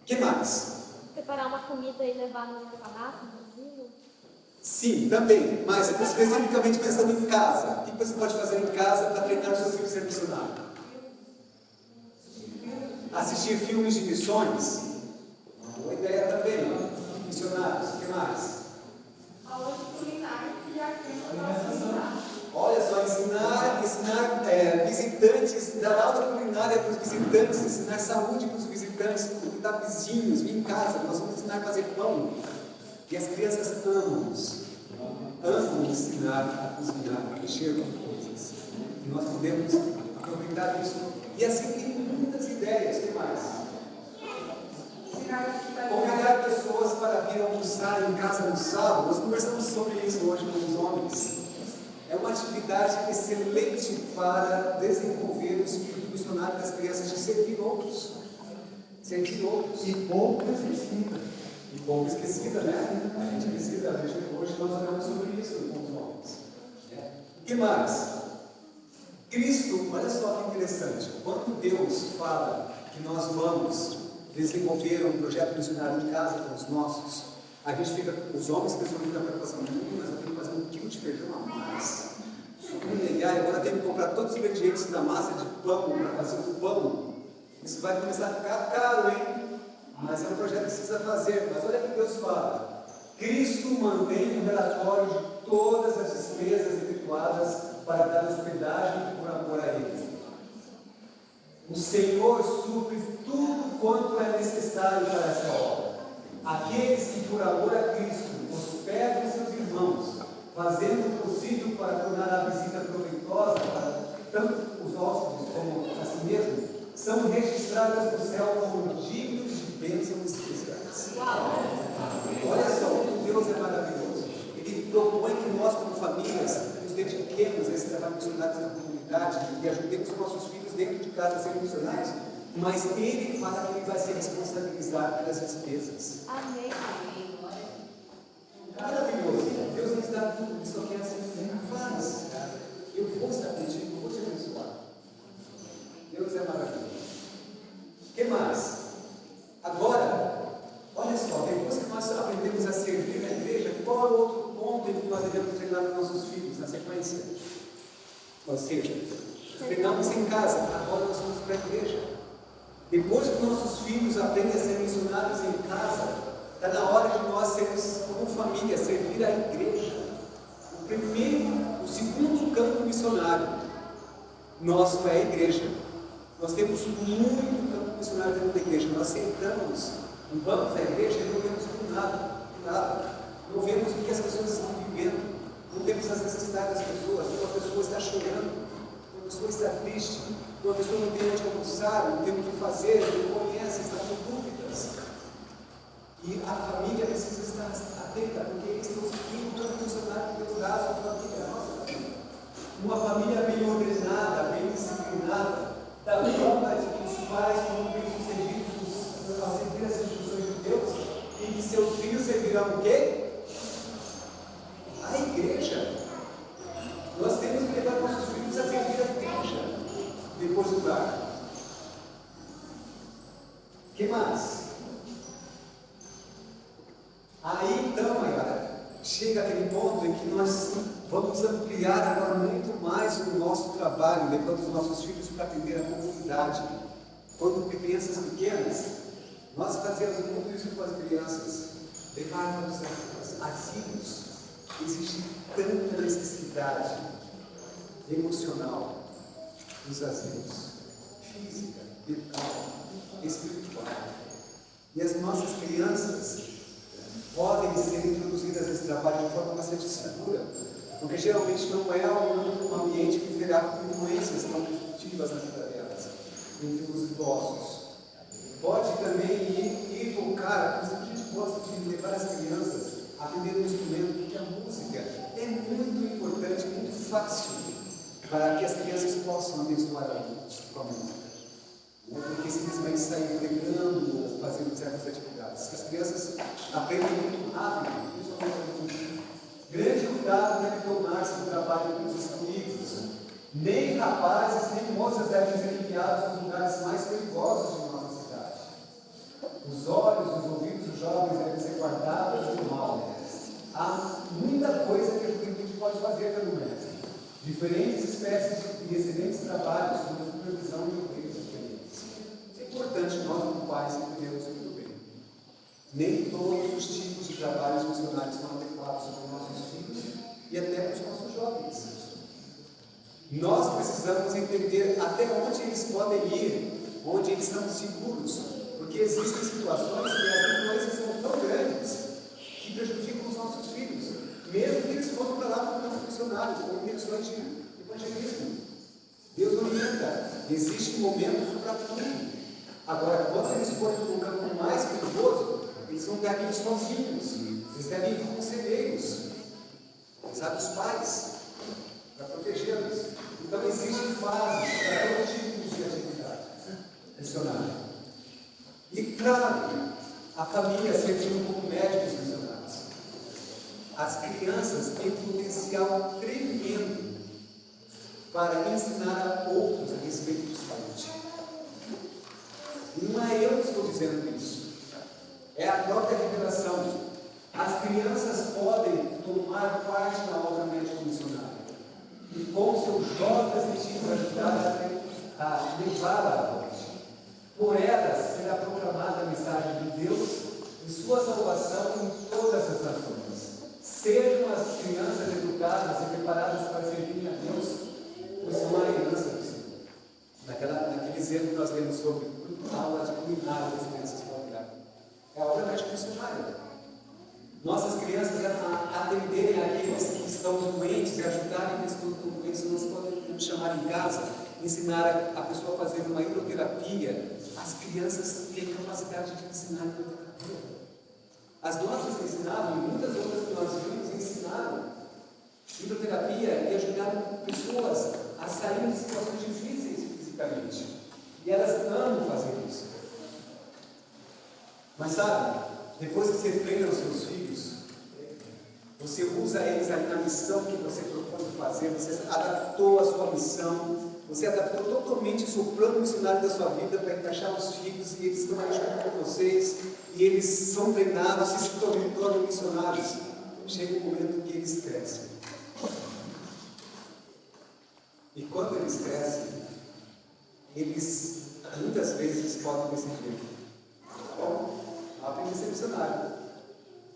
O que mais? Preparar uma comida e levar no orfanato, no asilo? Sim, também, mas especificamente pensando em casa. O que você pode fazer em casa para treinar o seu filho a ser missionário? Assistir filmes de missões? Uma boa ideia também. Missionários, o que mais? Aula de culinária e artesanato. Olha só, ensinar visitantes, dar aula culinária para os visitantes, ensinar saúde para os visitantes, cuidar vizinhos, vir em casa. Nós vamos ensinar a fazer pão. E as crianças amam ensinar a cozinhar, a mexer com coisas. E nós podemos aproveitar isso. E assim tem muitas ideias. O que mais? Convidar pessoas para vir almoçar em casa no sábado. Nós conversamos sobre isso hoje com os homens. É uma atividade excelente para desenvolver o espírito missionário das crianças de servir outros. Servir outros. E pouco esquecida. E pouco esquecida, né? A gente precisa, hoje nós olhamos sobre isso com os homens. O que mais? Cristo, olha só que interessante. Quando Deus fala que nós vamos desenvolver um projeto missionário em casa com os nossos, a gente fica, os homens pensam muito na preocupação, mas eu tenho que fazer um quilo de feijão a mais. E agora eu tenho que comprar todos os ingredientes da massa de pão para fazer o pão. Isso vai começar a ficar caro, hein? Mas é um projeto que precisa fazer. Mas olha o que Deus fala. Cristo mantém um relatório de todas as despesas efetuadas para dar hospedagem por amor a Ele. O Senhor supre tudo quanto é necessário para essa obra. Aqueles que por amor a Cristo hospedam seus irmãos, fazendo o possível para tornar a visita proveitosa para tanto os hóspedes como a si mesmo, são registradas no céu como dignos de bênçãos especiais. Olha só, como Deus é maravilhoso. Ele propõe que nós, como famílias, nos dediquemos a esse trabalho missionário na comunidade e ajudemos os nossos filhos dentro de casa a serem missionários. Mas Ele fala que Ele vai se responsabilizar pelas despesas. Amém. Maravilhoso. Deus nos dá tudo, Ele só quer assim. Faz. Eu vou estar contigo, eu vou te abençoar. Deus é maravilhoso. O que mais? Agora, olha só, depois que nós aprendemos a servir na igreja, qual é o outro ponto em que nós devemos treinar os nossos filhos na sequência? Ou seja, treinamos em casa, agora nós vamos para a igreja. Depois que nossos filhos aprendem a ser missionários em casa, está na hora de nós sermos, como família, servir a igreja. O segundo campo missionário nosso é a igreja. Nós temos muito campo missionário dentro da igreja. Nós sentamos no banco da igreja e não vemos por nada. Não vemos o que as pessoas estão vivendo. Não vemos as necessidades das pessoas. Uma pessoa está chorando, uma pessoa está triste, uma pessoa não tem onde almoçar, não tem o que fazer, não conhece, está com dúvidas. E a família precisa estar atenta, porque eles estão seguindo todo o funcionário que Deus dá à sua família, a nossa família. Uma família bem ordenada, bem disciplinada, da forma de que os pais foram bem-sucedidos ao seguir as instruções de Deus, e que seus filhos servirão o quê? A igreja. Nós temos que levar nossos filhos a servir a igreja depois do lar. O que mais? Aí então, Mayara, chega aquele ponto em que nós vamos ampliar agora muito mais o nosso trabalho, levando os nossos filhos para atender a comunidade. Quando crianças pequenas, nós fazemos muito isso com as crianças, levar para os asilos. Existe tanta necessidade emocional nos asilos, física, mental, espiritual. E as nossas crianças podem ser introduzidas nesse trabalho de forma bastante segura, porque geralmente não é um ambiente que terá influências tão positivas na vida delas, entre os idosos. Pode também ir tocar, por exemplo, a gente gosta de levar as crianças a aprender um instrumento, porque a música é muito importante, muito fácil, para que as crianças possam abençoar adultos com a música. Não é porque simplesmente sair pregando ou fazendo certas atividades. As crianças aprendem muito rápido, principalmente. Grande cuidado deve tomar-se no trabalho com os excluídos. Nem rapazes, nem moças devem ser enviados nos lugares mais perigosos de nossa cidade. Os olhos, os ouvidos dos jovens devem ser guardados do mal. Há muita coisa que a juventude pode fazer pelo mestre. Diferentes espécies de excelentes trabalhos sob a supervisão de obreiros experientes. É importante nós, como pais, entendemos muito bem. Nem todos os tipos de trabalhos missionários são adequados para os nossos filhos e até para os nossos jovens. Nós precisamos entender até onde eles podem ir, onde eles estão seguros, porque existem situações que as influências são tão grandes que prejudicam os nossos filhos, mesmo que eles foram para lá como missionários, com intenções de evangelismo. Deus orienta, existe momentos para tudo. Agora, quando eles forem para um campo mais perigoso, eles não devem ir sozinhos, eles devem ir com conselheiros, sabe, os pais, para protegê-los. Então, existem fases para todos os tipos de atividade missionária. E, claro, a família servindo como médicos missionários. As crianças têm potencial tremendo para ensinar a outros a respeito de saúde. Não é eu que estou dizendo isso, é a própria revelação. As crianças podem tomar parte na obra médico-missionária e com seus jovens destinos ajudar a levar a morte. Por elas será proclamada a mensagem de Deus e sua salvação em todas as nações. Sejam as crianças educadas e preparadas para servirem a Deus, pois são a herança do Senhor. Naquele exemplo que nós lemos sobre a aula de culinária das crianças podem dar. É a obra médico-missionária. Nossas crianças atenderem aqueles que estão doentes e ajudarem aqueles que estão doentes, nós podemos chamar em casa, ensinar a pessoa a fazer uma hidroterapia. As crianças têm capacidade de ensinar hidroterapia. As nossas ensinavam, e muitas outras que nós vimos ensinaram hidroterapia e ajudaram pessoas a sair de situações difíceis fisicamente. E elas amam fazer isso. Mas sabe, depois que você treina os seus filhos, você usa eles aí na missão que você propõe fazer, você adaptou a sua missão, Você adaptou totalmente o seu plano missionário da sua vida para encaixar os filhos, e eles estão aí junto com vocês, e eles são treinados, se tornam missionários. Chega um momento que eles crescem. E quando eles crescem, eles muitas vezes podem decidir: bom, aprendi a ser missionário,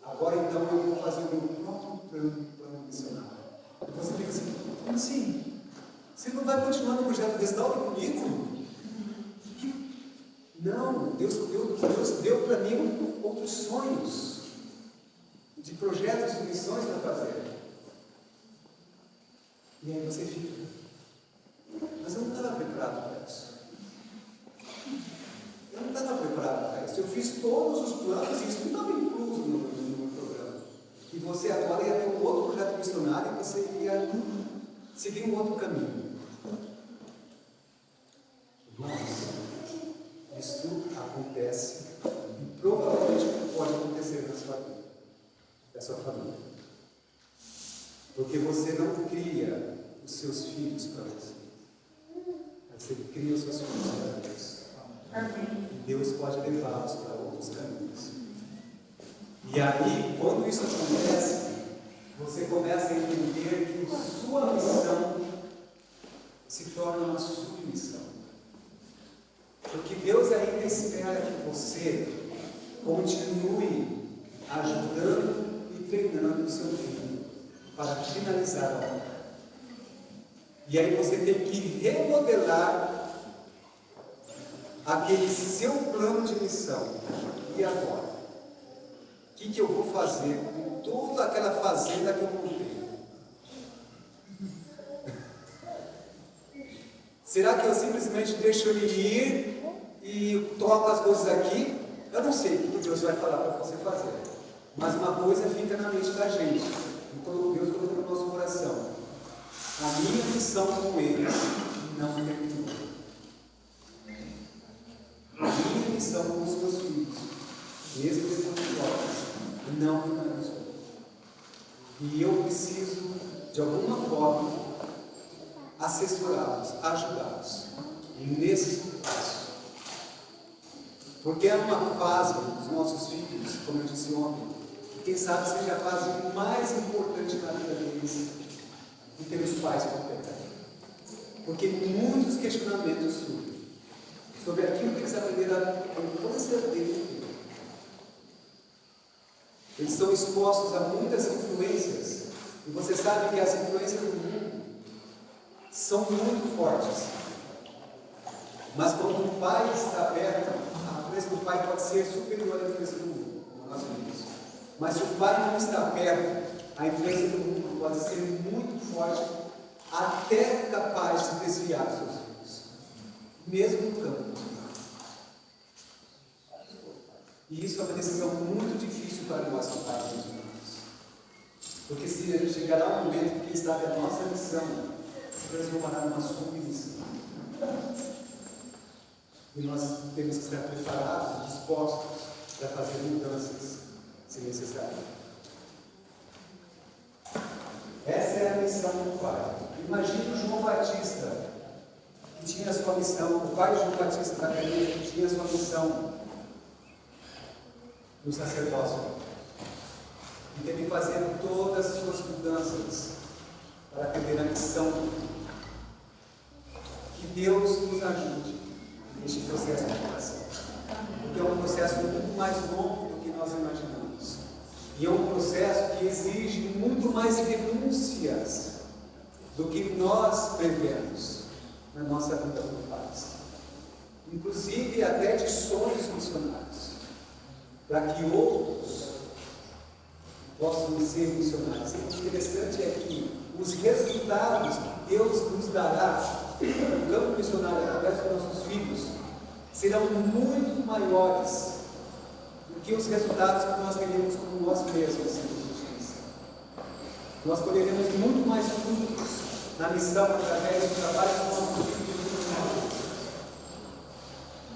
agora então eu vou fazer o meu próprio plano missionário. E você fica assim: como assim? Você não vai continuar no projeto Restaure comigo? Não, Deus deu para mim outros sonhos, de projetos, de missões para fazer. E aí você fica: mas eu não estava preparado para isso. Eu não estava preparado para isso. Eu fiz todos os planos e isso não estava incluso no programa. E você agora ia ter um outro projeto missionário e você ia seguir um outro caminho. Mas isso acontece e provavelmente pode acontecer na sua vida, da sua família. Porque você não cria os seus filhos para você. Você cria os seus filhos para Deus. E Deus pode levá-los para outros caminhos. E aí, quando isso acontece, você começa a entender que sua missão se torna uma submissão. Porque Deus ainda espera que você continue ajudando e treinando o seu filho para finalizar a obra. E aí você tem que remodelar aquele seu plano de missão. E agora? O que eu vou fazer com toda aquela fazenda que eu montei? Será que eu simplesmente deixo ele ir e toco as coisas aqui? Eu não sei o que Deus vai falar para você fazer. Mas uma coisa fica na mente da gente. Deus colocou no nosso coração: a minha missão com eles não terminou. A minha missão com os meus filhos, mesmo depois de jovens, não finalizou. E eu preciso, de alguma forma, assessorá-los, ajudá-los nesse passo. Porque é uma fase dos nossos filhos, como eu disse ontem, que quem sabe seja a fase mais importante na vida deles, de ter os pais por perto. Porque muitos questionamentos surgem sobre aquilo que eles aprenderam na infância deles. Eles são expostos a muitas influências, e você sabe que as influências do mundo são muito fortes. Mas quando o pai está perto, a influência do pai pode ser superior à influência do mundo, como nós vimos. Mas se o pai não está perto, a influência do mundo pode ser muito forte, até capaz de desviar seus filhos, mesmo no campo. E isso é uma decisão muito difícil para nós que pais dos irmãos. Porque se a gente chegará um momento que, quem sabe, a nossa missão se transformará numa submissão. E nós temos que estar preparados, dispostos para fazer mudanças, se necessário. Essa é a missão do pai. Imagine o João Batista, que tinha a sua missão, o pai de João Batista da igreja, que tinha a sua missão no sacerdócio. E teve que fazer todas as suas mudanças para atender a missão. Que Deus nos ajude neste processo de educação. Porque é um processo muito mais longo do que nós imaginamos. E é um processo que exige muito mais renúncias do que nós prevemos na nossa vida como pais. Inclusive até de sonhos missionários, para que outros possam ser missionários. E o interessante é que os resultados que Deus nos dará no campo missionário através dos nossos filhos serão muito maiores do que os resultados que nós teremos com nós mesmos em justiça. Nós colheremos muito mais frutos na missão através do trabalho dos nossos filhos.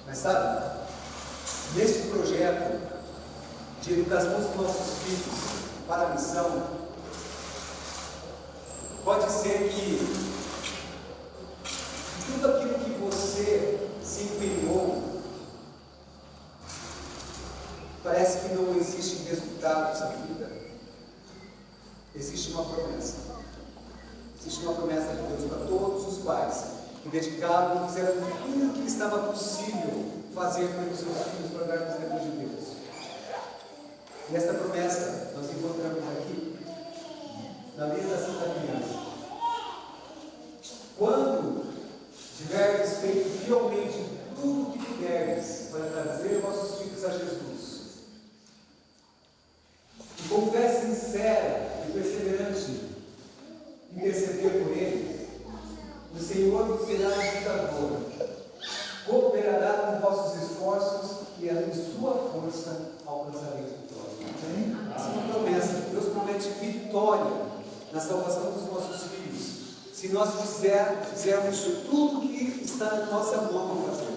Mas sabe, neste projeto de educação dos nossos filhos para a missão, pode ser que você se empenhou, parece que não existe resultado nessa vida, existe uma promessa. Existe uma promessa de Deus para todos os pais que dedicaram e fizeram tudo o que estava possível fazer pelos seus filhos para dar os exemplos de Deus. E essa promessa nós encontramos aqui na vida da Santa Criança. Quando tiveres feito fielmente tudo o que puderes para trazer vossos filhos a Jesus, e com fé sincera e perseverante interceder por eles, o Senhor vos será ajudador, cooperará com vossos esforços e em sua força alcançareis vitória. Essa é uma promessa. Deus promete vitória na salvação dos nossos filhos, se nós fizermos tudo o que está na nossa mão para fazer.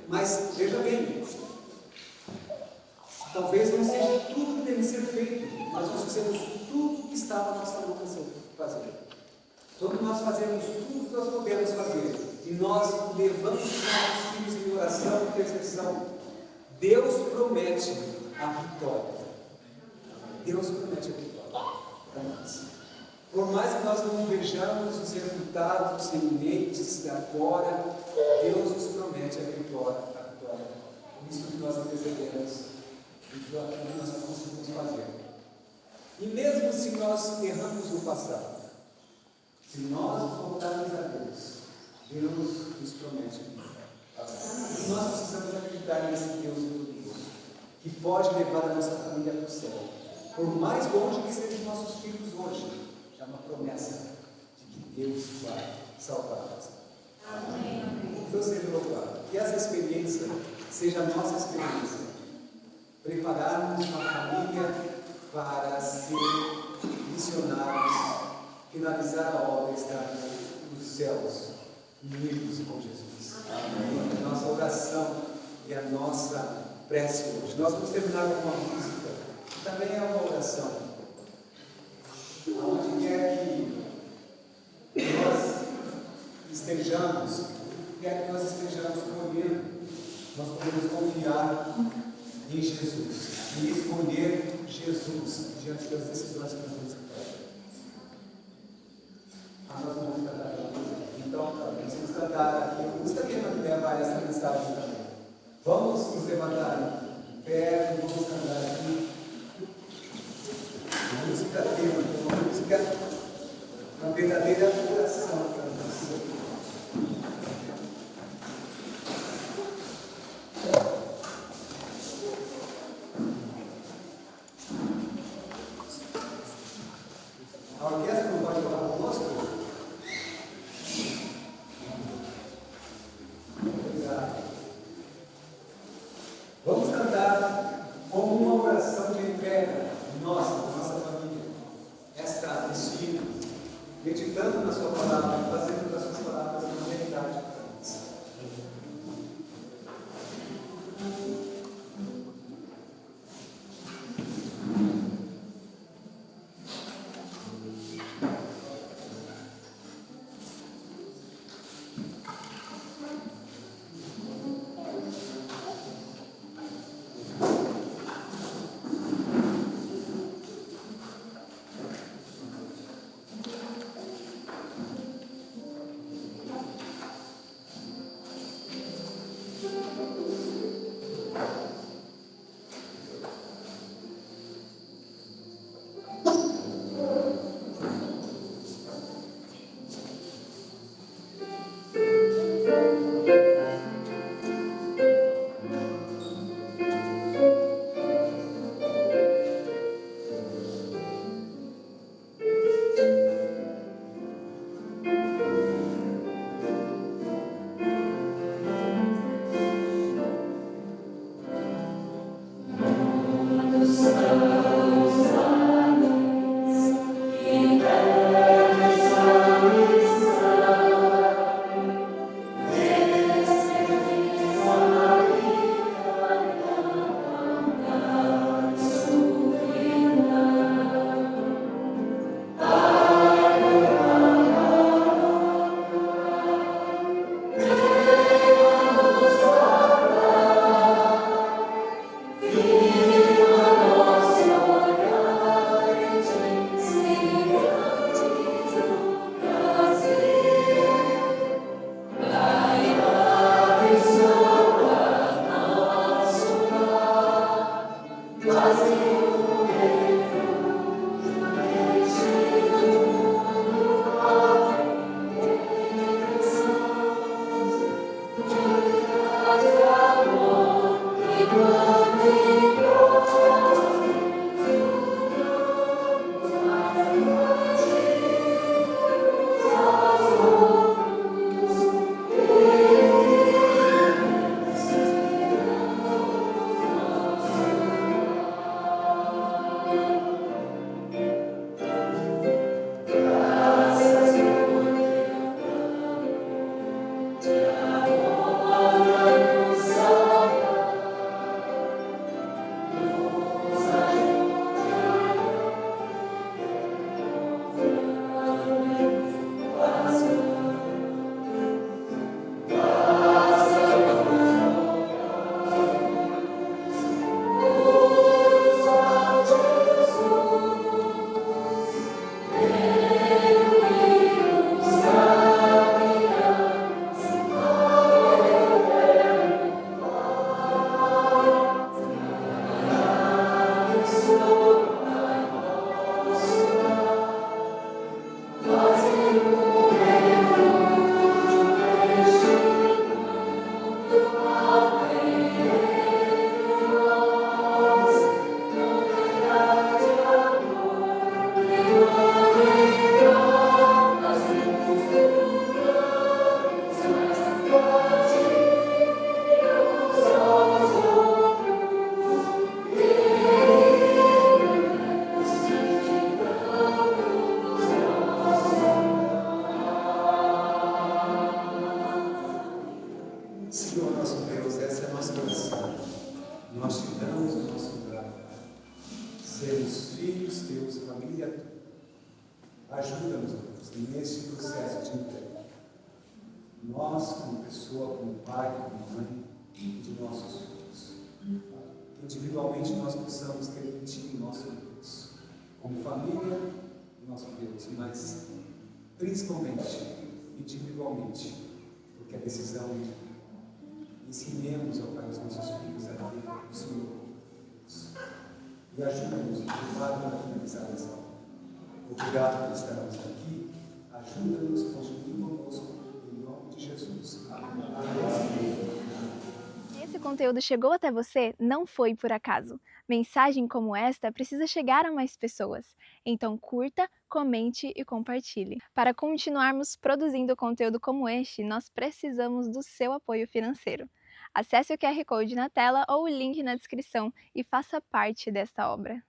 Mas veja bem, talvez não seja tudo que deve ser feito, mas nós fizemos tudo o que está na nossa mão para fazer. Quando nós fazemos tudo que nós podemos fazer, e nós levamos os nossos filhos em oração e intercessão, Deus promete a vitória. Deus promete a vitória para nós. Por mais que nós não vejamos os resultados eminentes agora, Deus nos promete a vitória. Isso que nós percebemos e que nós conseguimos fazer. E mesmo se nós erramos no passado, se nós voltarmos a Deus, Deus nos promete a vitória. E nós precisamos acreditar nesse Deus poderoso, que pode levar a nossa família para o céu. Por mais longe que estejam nossos filhos hoje, é uma promessa de que Deus vai salvá-los. Amém. Deus seja louvado. Que essa experiência seja a nossa experiência. Prepararmos uma família para ser missionários, finalizar a obra e estar nos céus, unidos com Jesus. Amém. A nossa oração e a nossa prece hoje. Nós vamos terminar com uma música, que também é uma oração. Aonde quer que nós estejamos, quer que nós estejamos colhendo, nós podemos confiar em Jesus e escolher Jesus diante das decisões que nós temos que fazer. Nós vamos cantar a música. Então, nós vamos cantar aqui a música que vai levar essa mensagem também. Vamos nos levantar em pé, vamos cantar aqui. A música tema, uma música, uma verdadeira oração para nós. A orquestra não pode tocar conosco? Obrigado. Vamos cantar como uma oração de entrega nossa família, esta destino, meditando na sua palavra e fazendo das suas palavras uma realidade para nós. Senhor nosso Deus, essa é a nossa oração. Nós te damos o nosso lugar. Sermos filhos teus, família tua. Ajuda-nos, Deus, nesse processo de entrega. Nós, como pessoa, como pai, como mãe, de nossos filhos. Individualmente nós possamos ter em ti nosso Deus. Como família, nosso Deus, mas principalmente, individualmente, porque a decisão é ensinemos, ó Pai, os nossos filhos a ter o Senhor Deus. E ajuda-nos, obrigado por finalizar essa aula. Obrigado por estarmos aqui. Ajuda-nos, continue conosco, em nome de Jesus. Amém. Se esse conteúdo chegou até você, não foi por acaso. Mensagem como esta precisa chegar a mais pessoas. Então curta, comente e compartilhe. Para continuarmos produzindo conteúdo como este, nós precisamos do seu apoio financeiro. Acesse o QR Code na tela ou o link na descrição e faça parte desta obra.